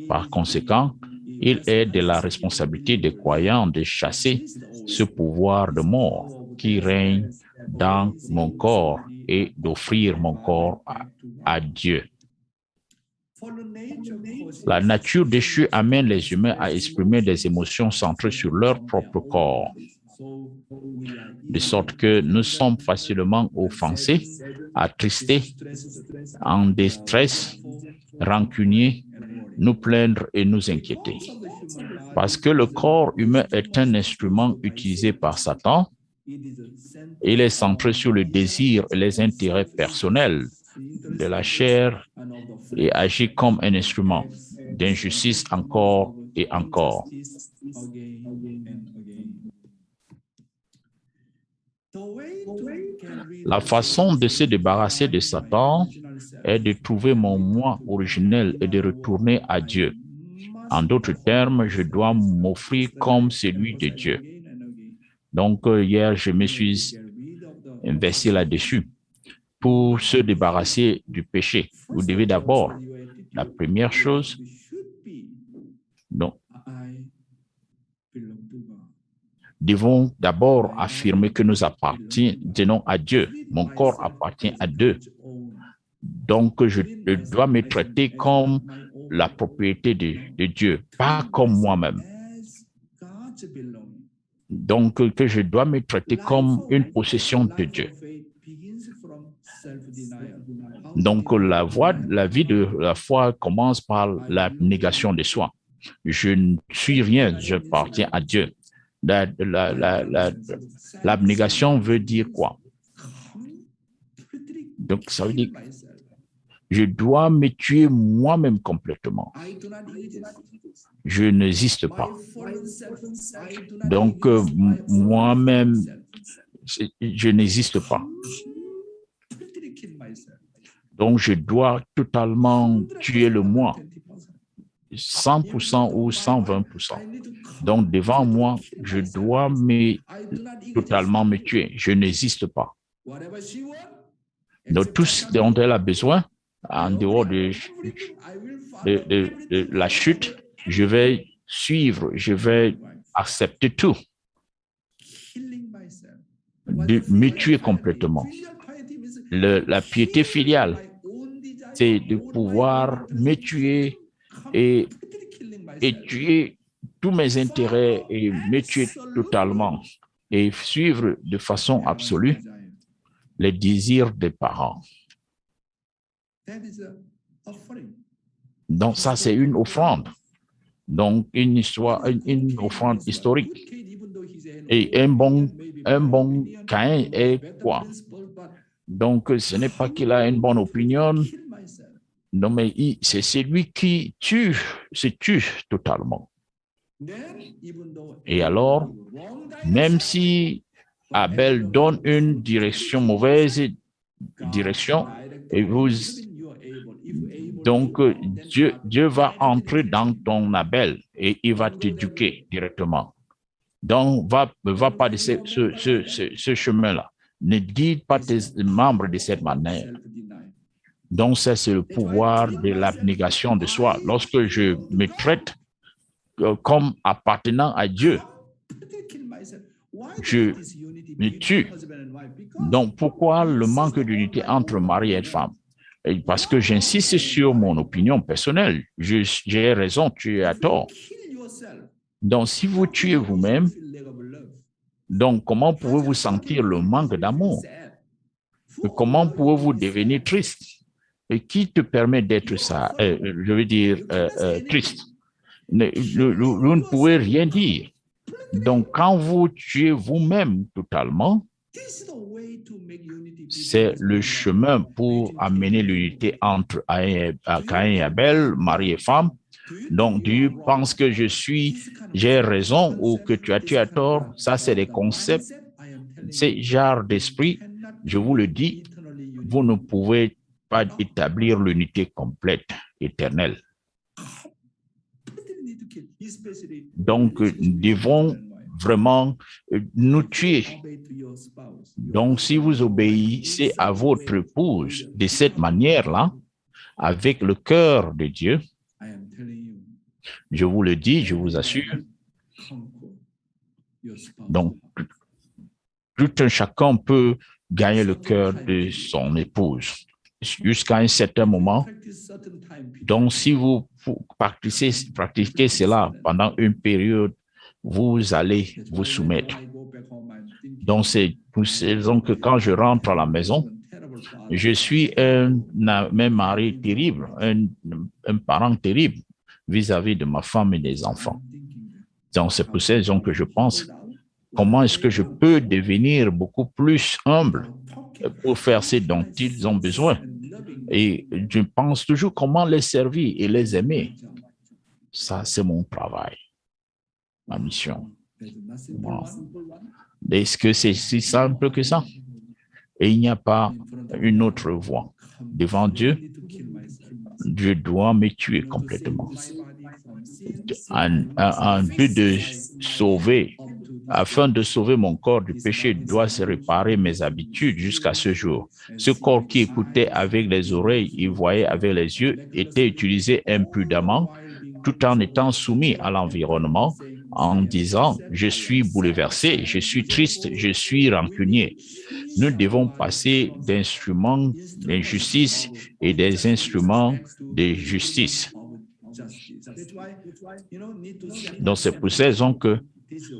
Par conséquent, il est de la responsabilité des croyants de chasser ce pouvoir de mort qui règne dans mon corps et d'offrir mon corps à Dieu. La nature déchue amène les humains à exprimer des émotions centrées sur leur propre corps, de sorte que nous sommes facilement offensés, attristés, en détresse, rancuniers, nous plaindre et nous inquiéter. Parce que le corps humain est un instrument utilisé par Satan, il est centré sur le désir et les intérêts personnels de la chair et agit comme un instrument d'injustice encore et encore. La façon de se débarrasser de Satan est de trouver mon moi originel et de retourner à Dieu. En d'autres termes, je dois m'offrir comme celui de Dieu. Donc, hier, je me suis investi là-dessus. Pour se débarrasser du péché, vous devez d'abord, la première chose, donc, devons d'abord affirmer que nous appartenons à Dieu. Mon corps appartient à Dieu. Donc, je dois me traiter comme la propriété de Dieu, pas comme moi-même. Donc, que je dois me traiter comme une possession de Dieu. Donc, la vie de la foi commence par la négation de soi. Je ne suis rien, j'appartiens à Dieu. L'abnégation veut dire quoi? Donc, ça veut dire je dois me tuer moi-même complètement. Je n'existe pas. Donc, moi-même, je n'existe pas. Donc, je dois totalement tuer le moi, 100% ou 120%. Donc, devant moi, je dois totalement me tuer. Je n'existe pas. Donc, tout ce dont elle a besoin, en dehors de la chute, je vais suivre, je vais accepter tout, de me tuer complètement. La piété filiale, c'est de pouvoir me tuer et tuer tous mes intérêts et me tuer totalement et suivre de façon absolue les désirs des parents. Donc ça, c'est une offrande. Donc une histoire, une offrande historique. Et un bon Caïn est quoi? Donc ce n'est pas qu'il a une bonne opinion. Non, mais c'est celui qui se tue totalement. Et alors, même si Abel donne une mauvaise direction, et donc Dieu va entrer dans ton Abel et il va t'éduquer directement. Donc, va pas de ce chemin-là. Ne guide pas tes membres de cette manière. Donc, ça, c'est le pouvoir de l'abnégation de soi. Lorsque je me traite comme appartenant à Dieu, je me tue. Donc, pourquoi le manque d'unité entre mari et femme? Parce que j'insiste sur mon opinion personnelle. J'ai raison, tu as tort. Donc, si vous tuez vous-même, donc comment pouvez-vous sentir le manque d'amour? Comment pouvez-vous devenir triste? Et qui te permet d'être ça, je veux dire, triste? Vous ne pouvez rien dire. Donc, quand vous tuez vous-même totalement, c'est le chemin pour amener l'unité entre Caïn et Abel, mari et femme. Donc, tu penses que j'ai raison ou que tu as tort? Ça, c'est des concepts, c'est genre d'esprit. Je vous le dis, vous ne pouvez pas établir l'unité complète, éternelle. Donc, nous devons vraiment nous tuer. Donc, si vous obéissez à votre épouse de cette manière-là, avec le cœur de Dieu, je vous le dis, je vous assure, donc, tout un chacun peut gagner le cœur de son épouse. Jusqu'à un certain moment, Donc, si vous pratiquez cela pendant une période, vous allez vous soumettre. Donc, c'est pour ces raisons que quand je rentre à la maison, je suis un mari terrible, un parent terrible vis-à-vis de ma femme et des enfants. Donc, c'est pour ces raisons que je pense, comment est-ce que je peux devenir beaucoup plus humble pour faire ce dont ils ont besoin? Et je pense toujours comment les servir et les aimer. Ça, c'est mon travail, ma mission. Wow. Est-ce que c'est si simple que ça? Et il n'y a pas une autre voie. Devant Dieu, je dois me tuer complètement. En but de sauver, afin de sauver mon corps du péché, je dois se réparer mes habitudes jusqu'à ce jour. Ce corps qui écoutait avec les oreilles et voyait avec les yeux était utilisé imprudemment, tout en étant soumis à l'environnement, en disant « je suis bouleversé, je suis triste, je suis rancunier ». Nous devons passer d'instruments d'injustice et des instruments de justice. Donc, c'est pour ces raisons que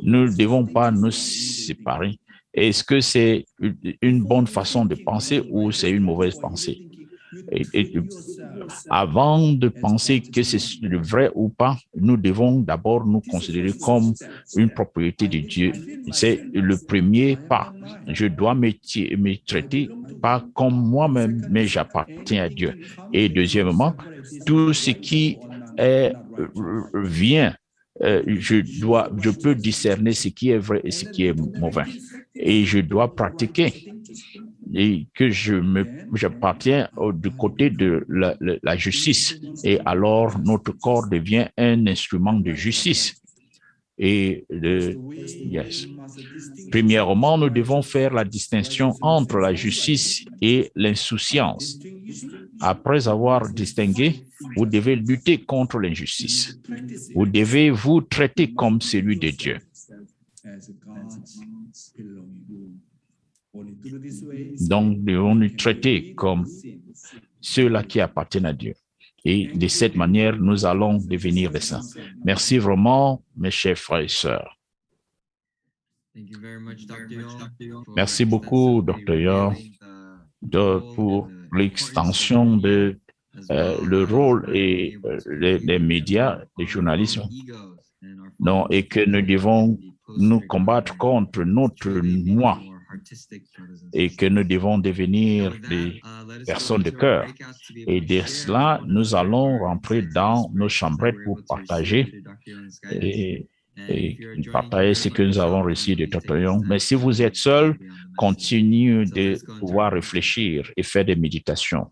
nous ne devons pas nous séparer. Est-ce que c'est une bonne façon de penser ou c'est une mauvaise pensée? Avant de penser que c'est le vrai ou pas, nous devons d'abord nous considérer comme une propriété de Dieu. C'est le premier pas. Je dois me traiter pas comme moi-même, mais j'appartiens à Dieu. Et deuxièmement, tout ce qui vient, je peux discerner ce qui est vrai et ce qui est mauvais. Et je dois pratiquer. Et que j'appartiens du côté de la justice. Et alors, notre corps devient un instrument de justice. Et premièrement, nous devons faire la distinction entre la justice et l'insouciance. Après avoir distingué, vous devez lutter contre l'injustice. Vous devez vous traiter comme celui de Dieu. Donc, nous devons nous traiter comme ceux-là qui appartiennent à Dieu. Et de cette manière, nous allons devenir des saints. Merci vraiment, mes chers frères et sœurs. Merci beaucoup, Dr. Yor, pour l'extension de le rôle et les médias, les journalistes, non, et que nous devons nous combattre contre notre moi et que nous devons devenir des personnes de cœur. Et de cela, nous allons rentrer dans nos chambrettes pour partager et partager ce que nous avons reçu de Dr. Young. Mais si vous êtes seul, continuez de pouvoir réfléchir et faire des méditations.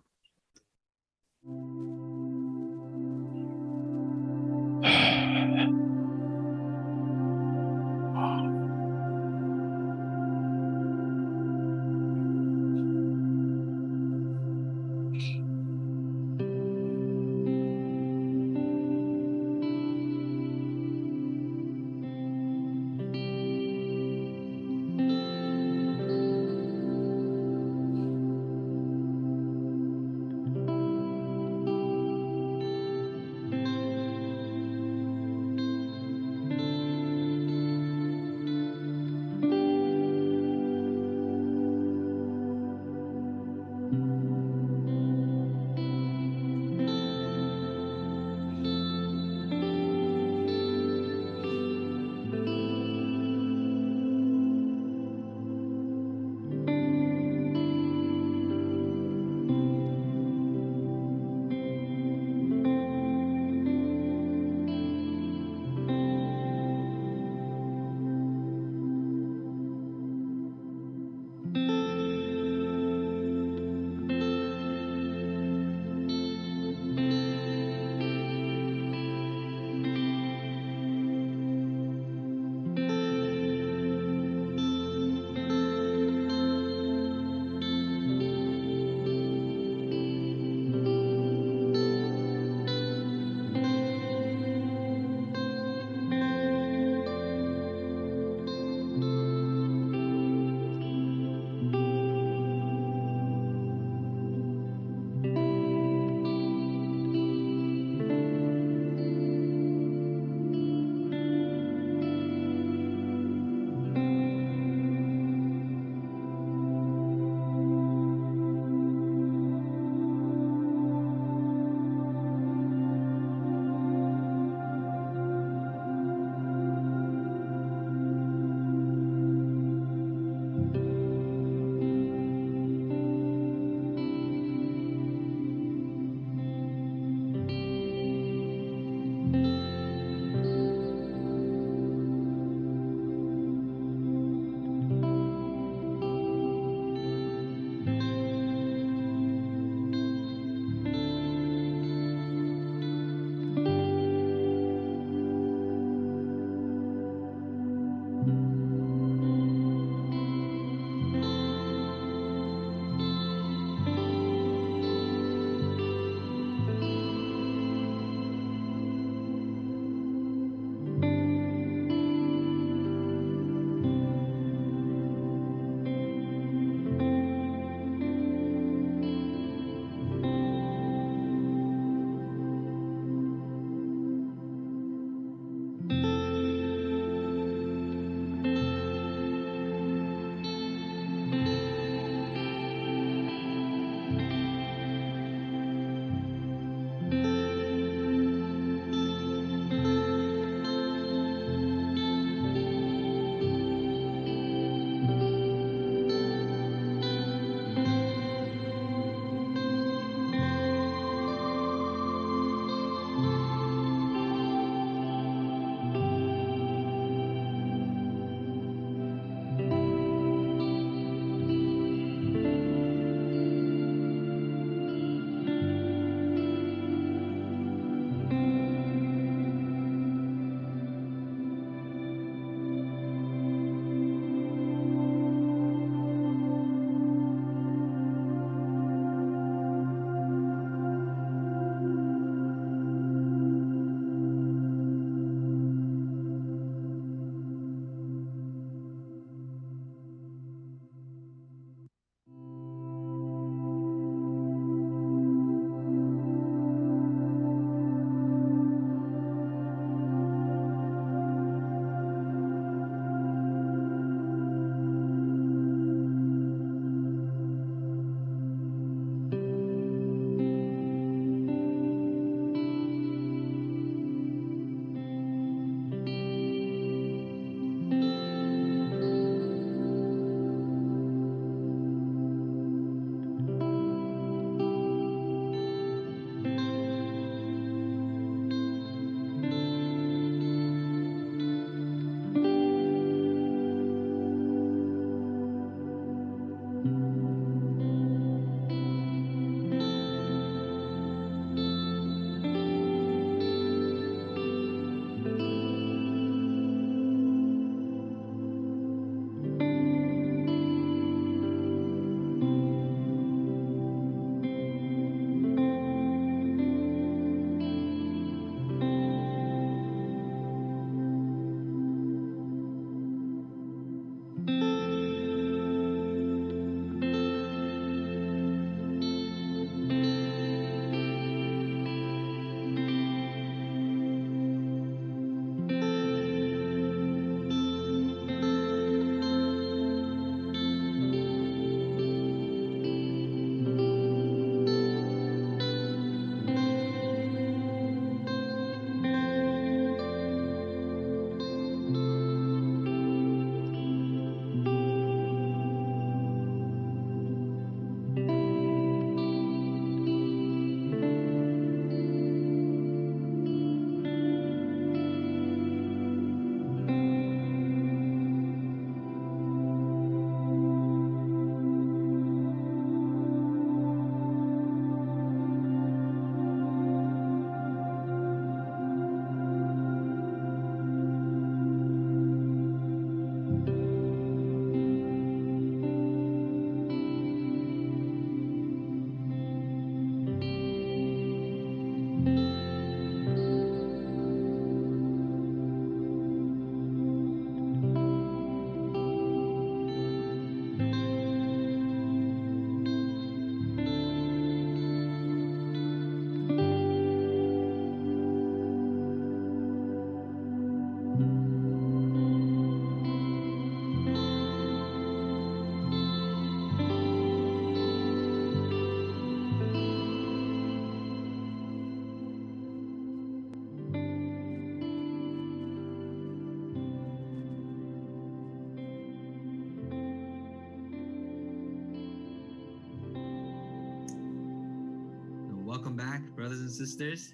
back, brothers and sisters.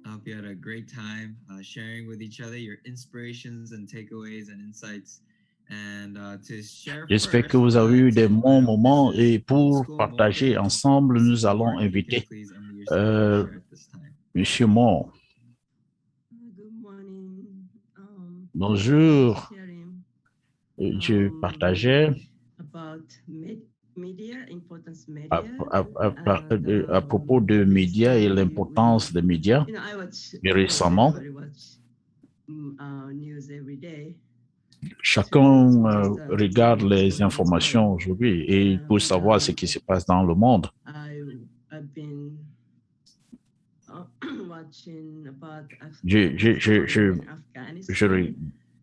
I hope you had a great time sharing with each other your inspirations and takeaways and insights. And to share J'espère que vous avez eu des bons moments et pour partager ensemble, nous allons inviter Monsieur Moore. Bonjour. Je partageais à propos de médias et l'importance des médias. Et récemment, chacun regarde les informations aujourd'hui et pour savoir ce qui se passe dans le monde.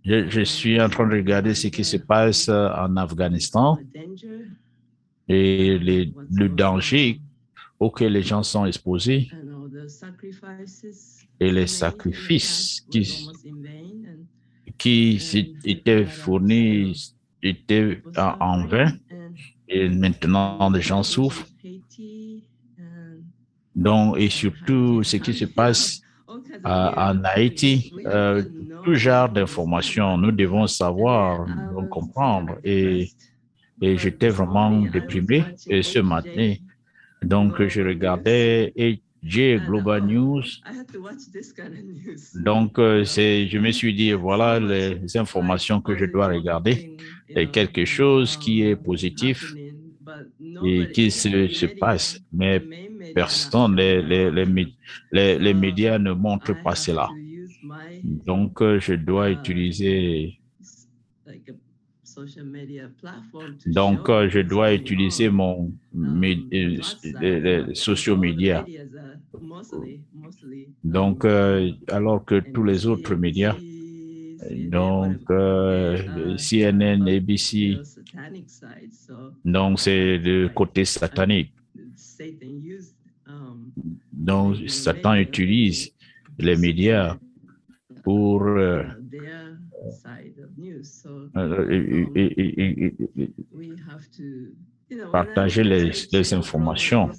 Je suis en train de regarder ce qui se passe en Afghanistan et le danger auquel les gens sont exposés et les sacrifices qui étaient fournis étaient en vain et maintenant les gens souffrent. Donc, et surtout ce qui se passe en Haïti, tout genre d'informations, nous devons savoir, nous devons comprendre. Et j'étais vraiment déprimé. Et ce matin, donc je regardais AJ Global News. Donc, je me suis dit, voilà les informations que je dois regarder. Et quelque chose qui est positif et qui se passe. Mais personne, les médias ne montrent pas cela. Donc, je dois utiliser les social médias. Donc, alors que tous les autres médias, donc CNN, ABC, donc c'est le côté satanique. Donc, Satan utilise les médias pour partager les informations.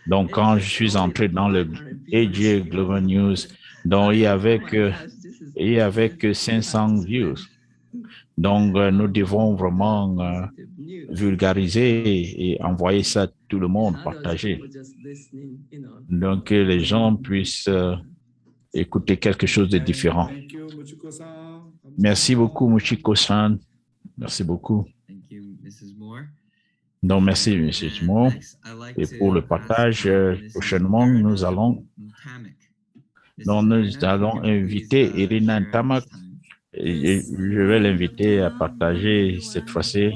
Donc, quand je suis entré dans le AJ Global News, donc il y avait que 500 views. Donc, nous devons vraiment vulgariser et envoyer ça à tout le monde, partager. Donc, que les gens puissent écouter quelque chose de différent. Merci beaucoup, Muchiko-san. Merci beaucoup. Donc, merci, M. Moore. Et pour le partage, prochainement, nous allons inviter Irina Ntamak. Et je vais l'inviter à partager cette fois-ci.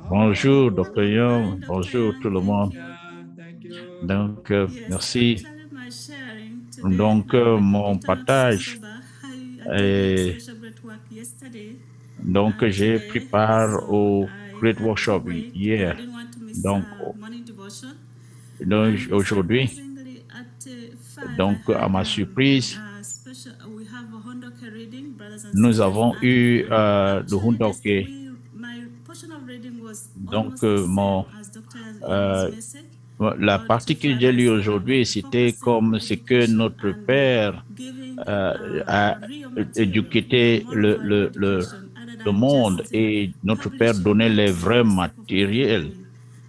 Bonjour, Dr. Young. Bonjour, tout le monde. Donc, merci. Donc, mon partage donc, j'ai pris part au Great Workshop hier. Donc aujourd'hui, donc, à ma surprise, nous avons eu le Hundoke. Donc, la partie que j'ai lue aujourd'hui, c'était comme ce que notre Père a éduqué le monde et notre Père donnait les vrais matériels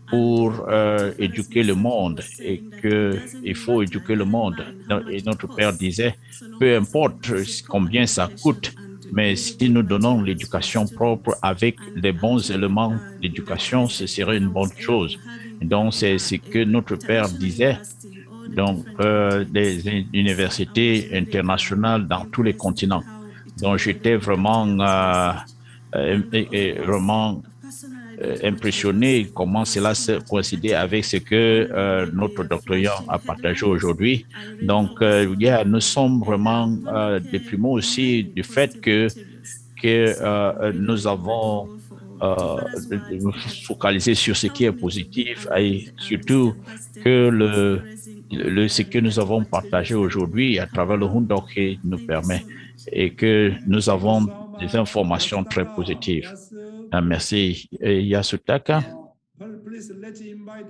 pour éduquer le monde et qu'il faut éduquer le monde. Et notre Père disait, peu importe combien ça coûte, mais si nous donnons l'éducation propre avec les bons éléments d'éducation, ce serait une bonne chose. Donc, c'est ce que notre Père disait. Donc, des universités internationales dans tous les continents. Donc, j'étais vraiment, vraiment impressionné comment cela se coïncidait avec ce que notre Dr. Young a partagé aujourd'hui. Donc, nous sommes vraiment déprimés aussi du fait que nous avons focalisé sur ce qui est positif et surtout que ce que nous avons partagé aujourd'hui à travers le Hundoke nous permet et que nous avons des informations très positives. Merci. Yasutaka. please let's invite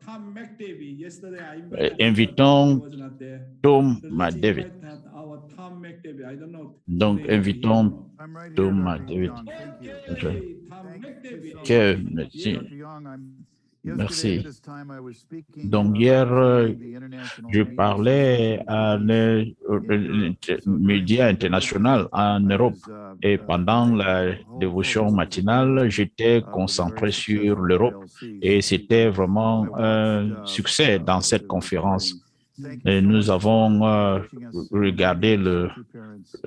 Tom McDavid. Yesterday I invited Invitons he was not there. Tom So let's McDavid. invite our Tom McDavid. I don't know. Donc, today he'll be here or invitons not. I'm right here, Tom Dr. McDavid. Young. Thank you. Okay, Tom Thank you McDavid. so Que, much. merci. Dr. Young, Merci. yesterday at this time I was speaking, Donc, hier, representing the International je Media parlais Association à in Europe. So médias during internationaux en I Europe. was, Et pendant la dévotion matinale, j'étais concentré sur l'Europe et c'était vraiment un succès dans cette conférence. Et nous avons regardé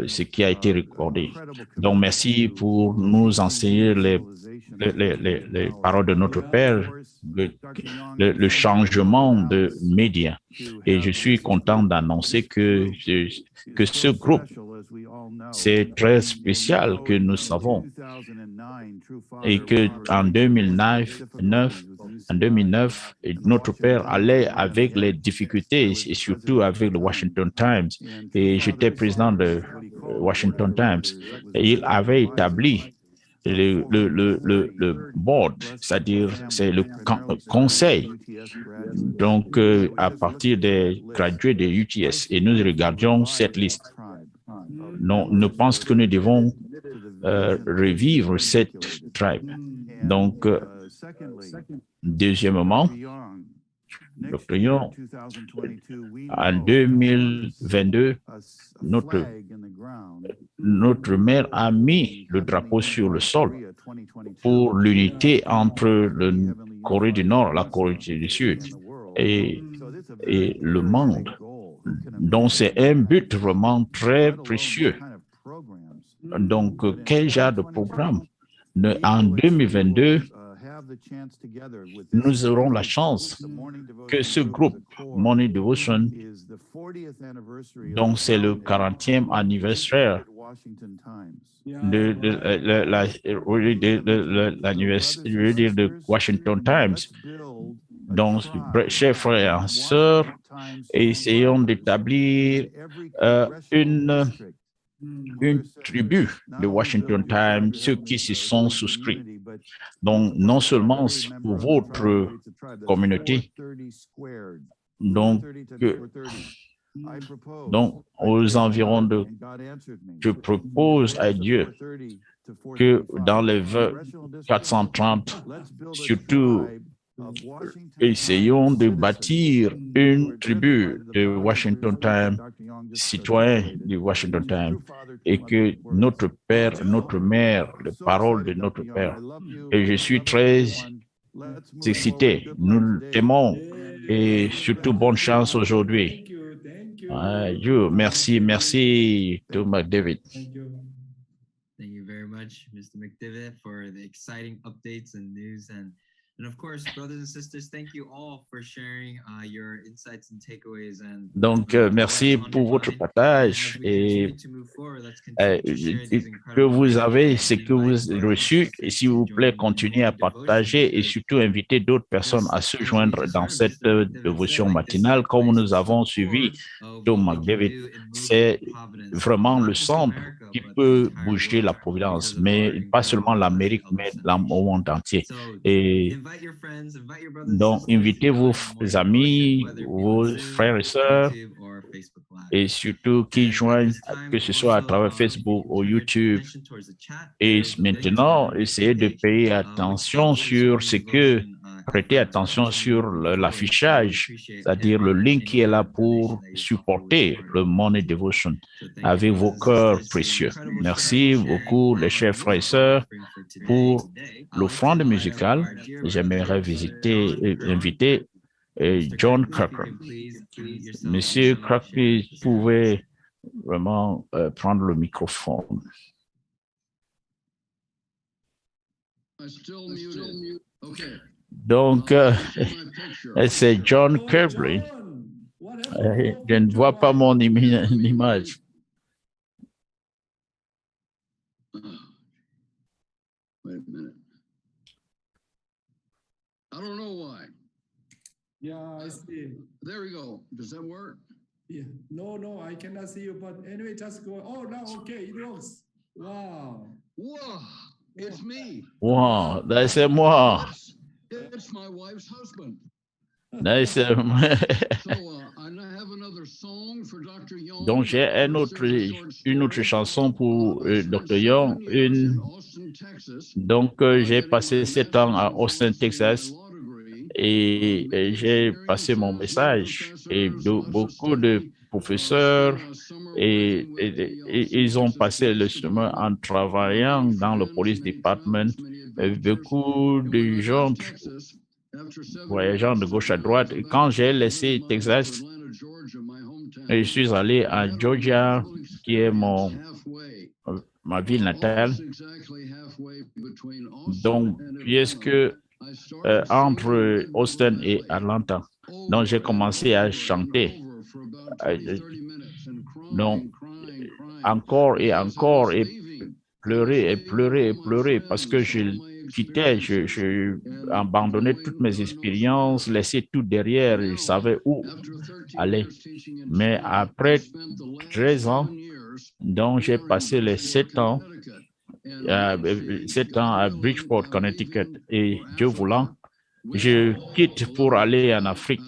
ce qui a été recordé. Donc, merci pour nous enseigner les paroles de notre Père, le changement de médias. Et je suis content d'annoncer que ce groupe, c'est très spécial que nous savons et que en 2009, notre Père allait avec les difficultés et surtout avec le Washington Times. Et j'étais président de Washington Times. Et il avait établi le board, c'est-à-dire c'est le conseil, donc à partir des gradués de UTS, et nous regardions cette liste. Non, nous pensons que nous devons revivre cette tribe. Donc, deuxièmement, Dr. Young, en 2022, notre mère a mis le drapeau sur le sol pour l'unité entre la Corée du Nord et la Corée du Sud et le monde. Donc, c'est un but vraiment très précieux. Donc, quel genre de programme? En 2022, nous aurons la chance que ce groupe, Morning Devotion, donc c'est le 40e anniversaire de Washington Times. Donc, chers frères et sœurs, essayons d'établir une tribu de Washington Times, ceux qui se sont souscrits. Donc, non seulement pour votre communauté, donc aux environs de... Je propose à Dieu que dans les 430, surtout, essayons de bâtir une tribu de Washington Times, citoyens du Washington Times, et que notre Père, notre Mère, les paroles de notre Père. Et je suis très excité. Nous t'aimons et surtout bonne chance aujourd'hui. Merci, merci, Tom McDavid. Thank you very much, Mr. McDavid, for the exciting updates and news. And of course, brothers and sisters, thank you all for sharing your insights and takeaways. And donc, merci pour votre partage et que vous avez, ce que vous avez reçu. Et s'il vous plaît, continuez à partager et surtout inviter d'autres personnes à se joindre dans cette dévotion matinale. Comme nous avons suivi Tom McDavid, c'est vraiment le centre qui peut bouger la providence, mais pas seulement l'Amérique, mais le monde entier. Et donc, invitez vos amis, vos frères et sœurs, et surtout qui joignent, que ce soit à travers Facebook ou YouTube. Et maintenant, essayez de payer attention sur ce que, prêtez attention sur l'affichage, c'est-à-dire le lien qui est là pour supporter le Morning Devotion avec vos cœurs précieux. Merci beaucoup, les chers frères et sœurs, pour l'offrande musicale. J'aimerais inviter John Crocker. Monsieur Crocker, vous pouvez vraiment prendre le microphone. Donc, c'est John Kirby. Je ne vois pas mon image. Wait a minute. I don't know why. Yeah, I see. There we go. Does that work? Yeah. No, I cannot see you. But anyway, just go. Oh, now okay, it works. Wow. Whoa, it's me. Wow, c'est moi. It's my wife's husband. Nice. So I have another song for Dr. Young. Donc, j'ai une autre chanson pour Dr. Young. Donc, j'ai passé 7 ans à Austin, Texas, et j'ai passé mon message. Et beaucoup de professeurs, et ils ont passé le chemin en travaillant dans le police department. Beaucoup de gens voyageant de gauche à droite. Et quand j'ai laissé Texas, je suis allé à Georgia, qui est ma ville natale. Donc, puisque entre Austin et Atlanta, donc j'ai commencé à chanter. Donc, encore et encore, et pleurer et pleurer et pleurer, parce que je quittais, je abandonnais toutes mes expériences, laissais tout derrière, je savais où aller. Mais après 13 ans, donc j'ai passé les 7 ans à Bridgeport, Connecticut, et Dieu voulant, je quitte pour aller en Afrique.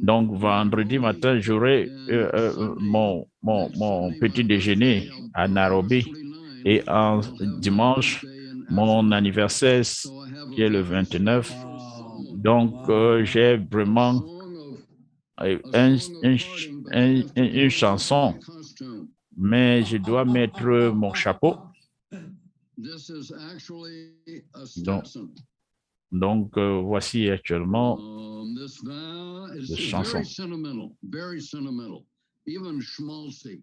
Donc, vendredi matin, j'aurai mon petit déjeuner à Nairobi, et en dimanche, mon anniversaire qui est le 29. Donc, j'ai vraiment une chanson, mais je dois mettre mon chapeau. Donc, voici actuellement la chanson. Very sentimental, even schmaltzy.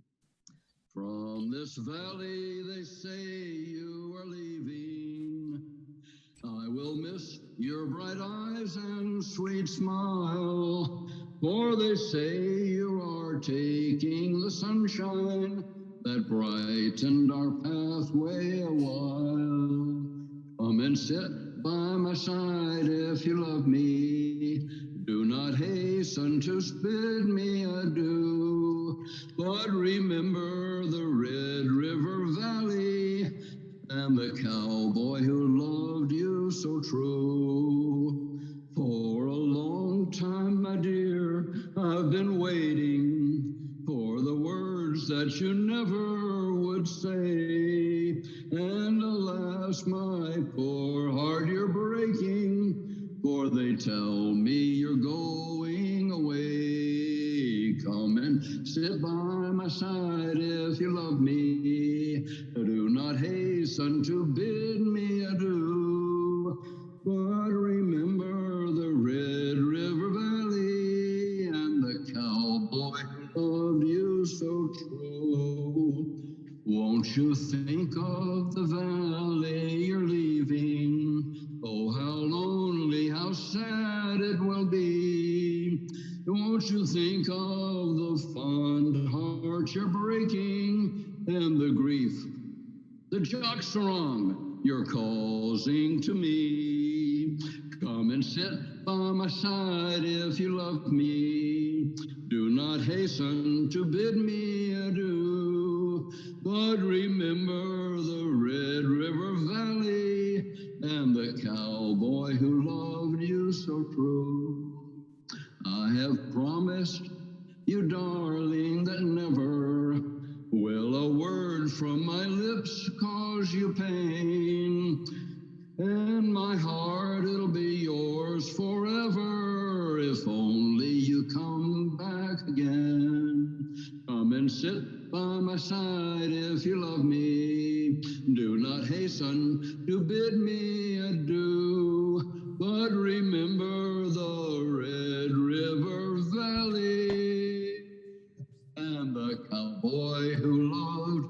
From this valley, they say you are leaving. I will miss your bright eyes and sweet smile, for they say you are taking the sunshine that brightened our pathway a while. Come and sit by my side if you love me. Do not hasten to bid me adieu, but remember the Red River Valley and the cowboy who loved you so true. For a long time, my dear, I've been waiting for the words that you never would say. And alas, my poor heart, you're breaking, for they tell me you're going away. Come and sit by my side if you love me. Do not hasten to bid me adieu, but remember the Red River Valley and the cowboy who loved you so true. Won't you think of the valley you're leaving? Oh, how lonely, how sad it will be. Won't you think of the fond heart you're breaking and the grief, the jocks wrong you're causing to me? Come and sit by my side if you love me. Do not hasten to bid me adieu, but remember the Red River Valley and the cowboy who loved you so true. I have promised you, darling, that never will a word from my lips cause you pain. And my heart, it'll be yours forever if only you come back again. Come and sit by my side if you love me. Do not hasten to bid me adieu, but remember the Red River Valley and the cowboy who loved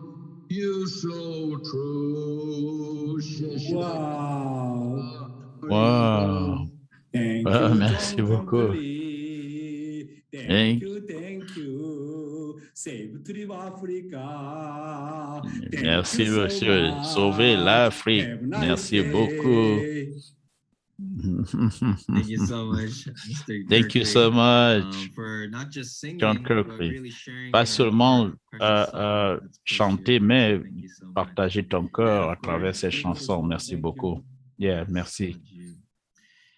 you so true. Wow. Wow. Thank Ah, you, merci John beaucoup. Company. Thank- Thank you. Save Trip Africa. Thank Merci, you so monsieur. much. Sauver l'Afrique. Have a nice Merci beaucoup. day. Thank you so much, Mr. Thank you Kirkley, so much, for not just singing, John but Kirkley. really sharing Pas your seulement heart, precious soul that's close to chanter, your mais heart. Thank you so much. partager ton Yeah, cœur à of travers course. ces Thank you chansons. so much. Merci Thank beaucoup. you. Yeah, Yes, merci. Lord, you.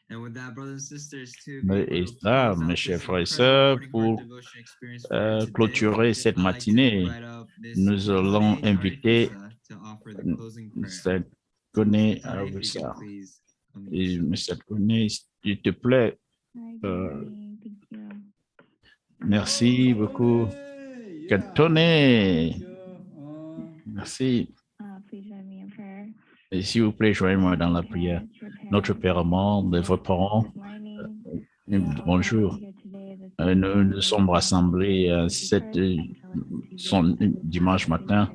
And with that, brothers and sisters, to be Mais able et to là, close mes out chers this frères et incredible sœurs, morning heart pour devotion experience for today, clôturer cette I'd like to matinée, invite up Miss nous allons Tone inviter Arifisa to offer the closing prayer. Mr. Koné Miss Tone, if you Arisa. could please unmute Et yourself. Mr. Koné, s'il te plaît, Hi, good morning. Thank you. merci beaucoup. Yeah. Katone, Thank you. merci. Please join me in prayer. Et s'il vous plaît, joignez-moi dans la prière. Notre Père amant, de vos parents, Good morning. bonjour. Here today, this Nous nous sommes rassemblés dimanche matin.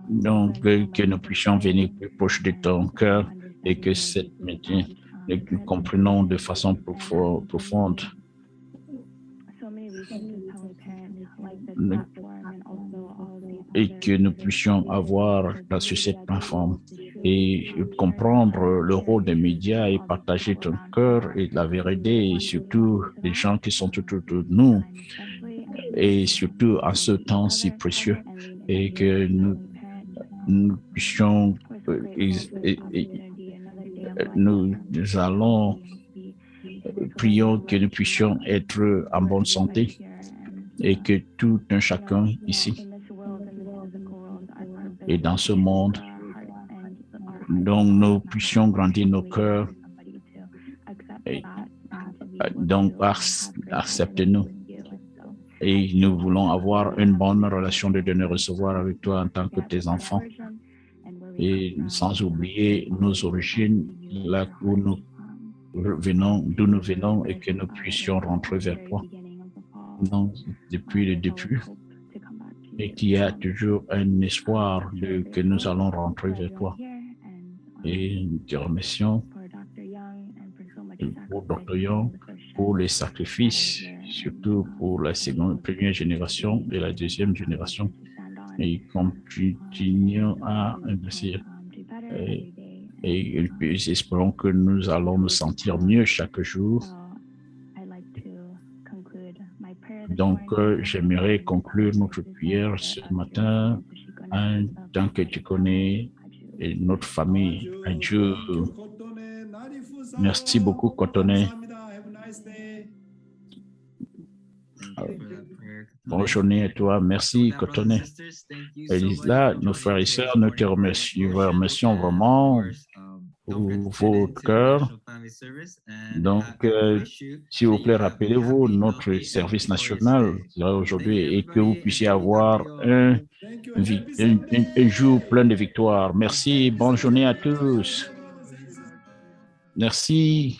Donc, que nous puissions venir plus proche de ton cœur et que cette matin, nous comprenons de façon profonde et que nous puissions avoir sur cette plateforme et comprendre le rôle des médias et partager ton cœur et la vérité et surtout les gens qui sont autour de nous et surtout en ce temps si précieux et que nous puissions nous allons prions que nous puissions être en bonne santé et que tout un chacun ici et dans ce monde, donc nous puissions grandir nos cœurs et donc accepte-nous. Et nous voulons avoir une bonne relation de donner-recevoir avec toi en tant que tes enfants. Et sans oublier nos origines, là où nous venons, d'où nous venons et que nous puissions rentrer vers toi. Donc, depuis le début, et qu'il y a toujours un espoir que nous allons rentrer vers toi. Et nous te remercions pour Dr. Young, pour les sacrifices, surtout pour la première génération et la deuxième génération. Et continuons à investir. Et espérons que nous allons nous sentir mieux chaque jour. Donc, j'aimerais conclure notre prière ce matin en tant que tu connais notre famille. Adieu. Merci beaucoup, Kotone. Bonne journée à toi. Merci, Kotone. Et là, nos frères et sœurs, nous te remercions vraiment pour votre cœur. Donc, s'il vous plaît, rappelez-vous notre service national aujourd'hui et que vous puissiez avoir un jour plein de victoires. Merci, bonne journée à tous. Merci.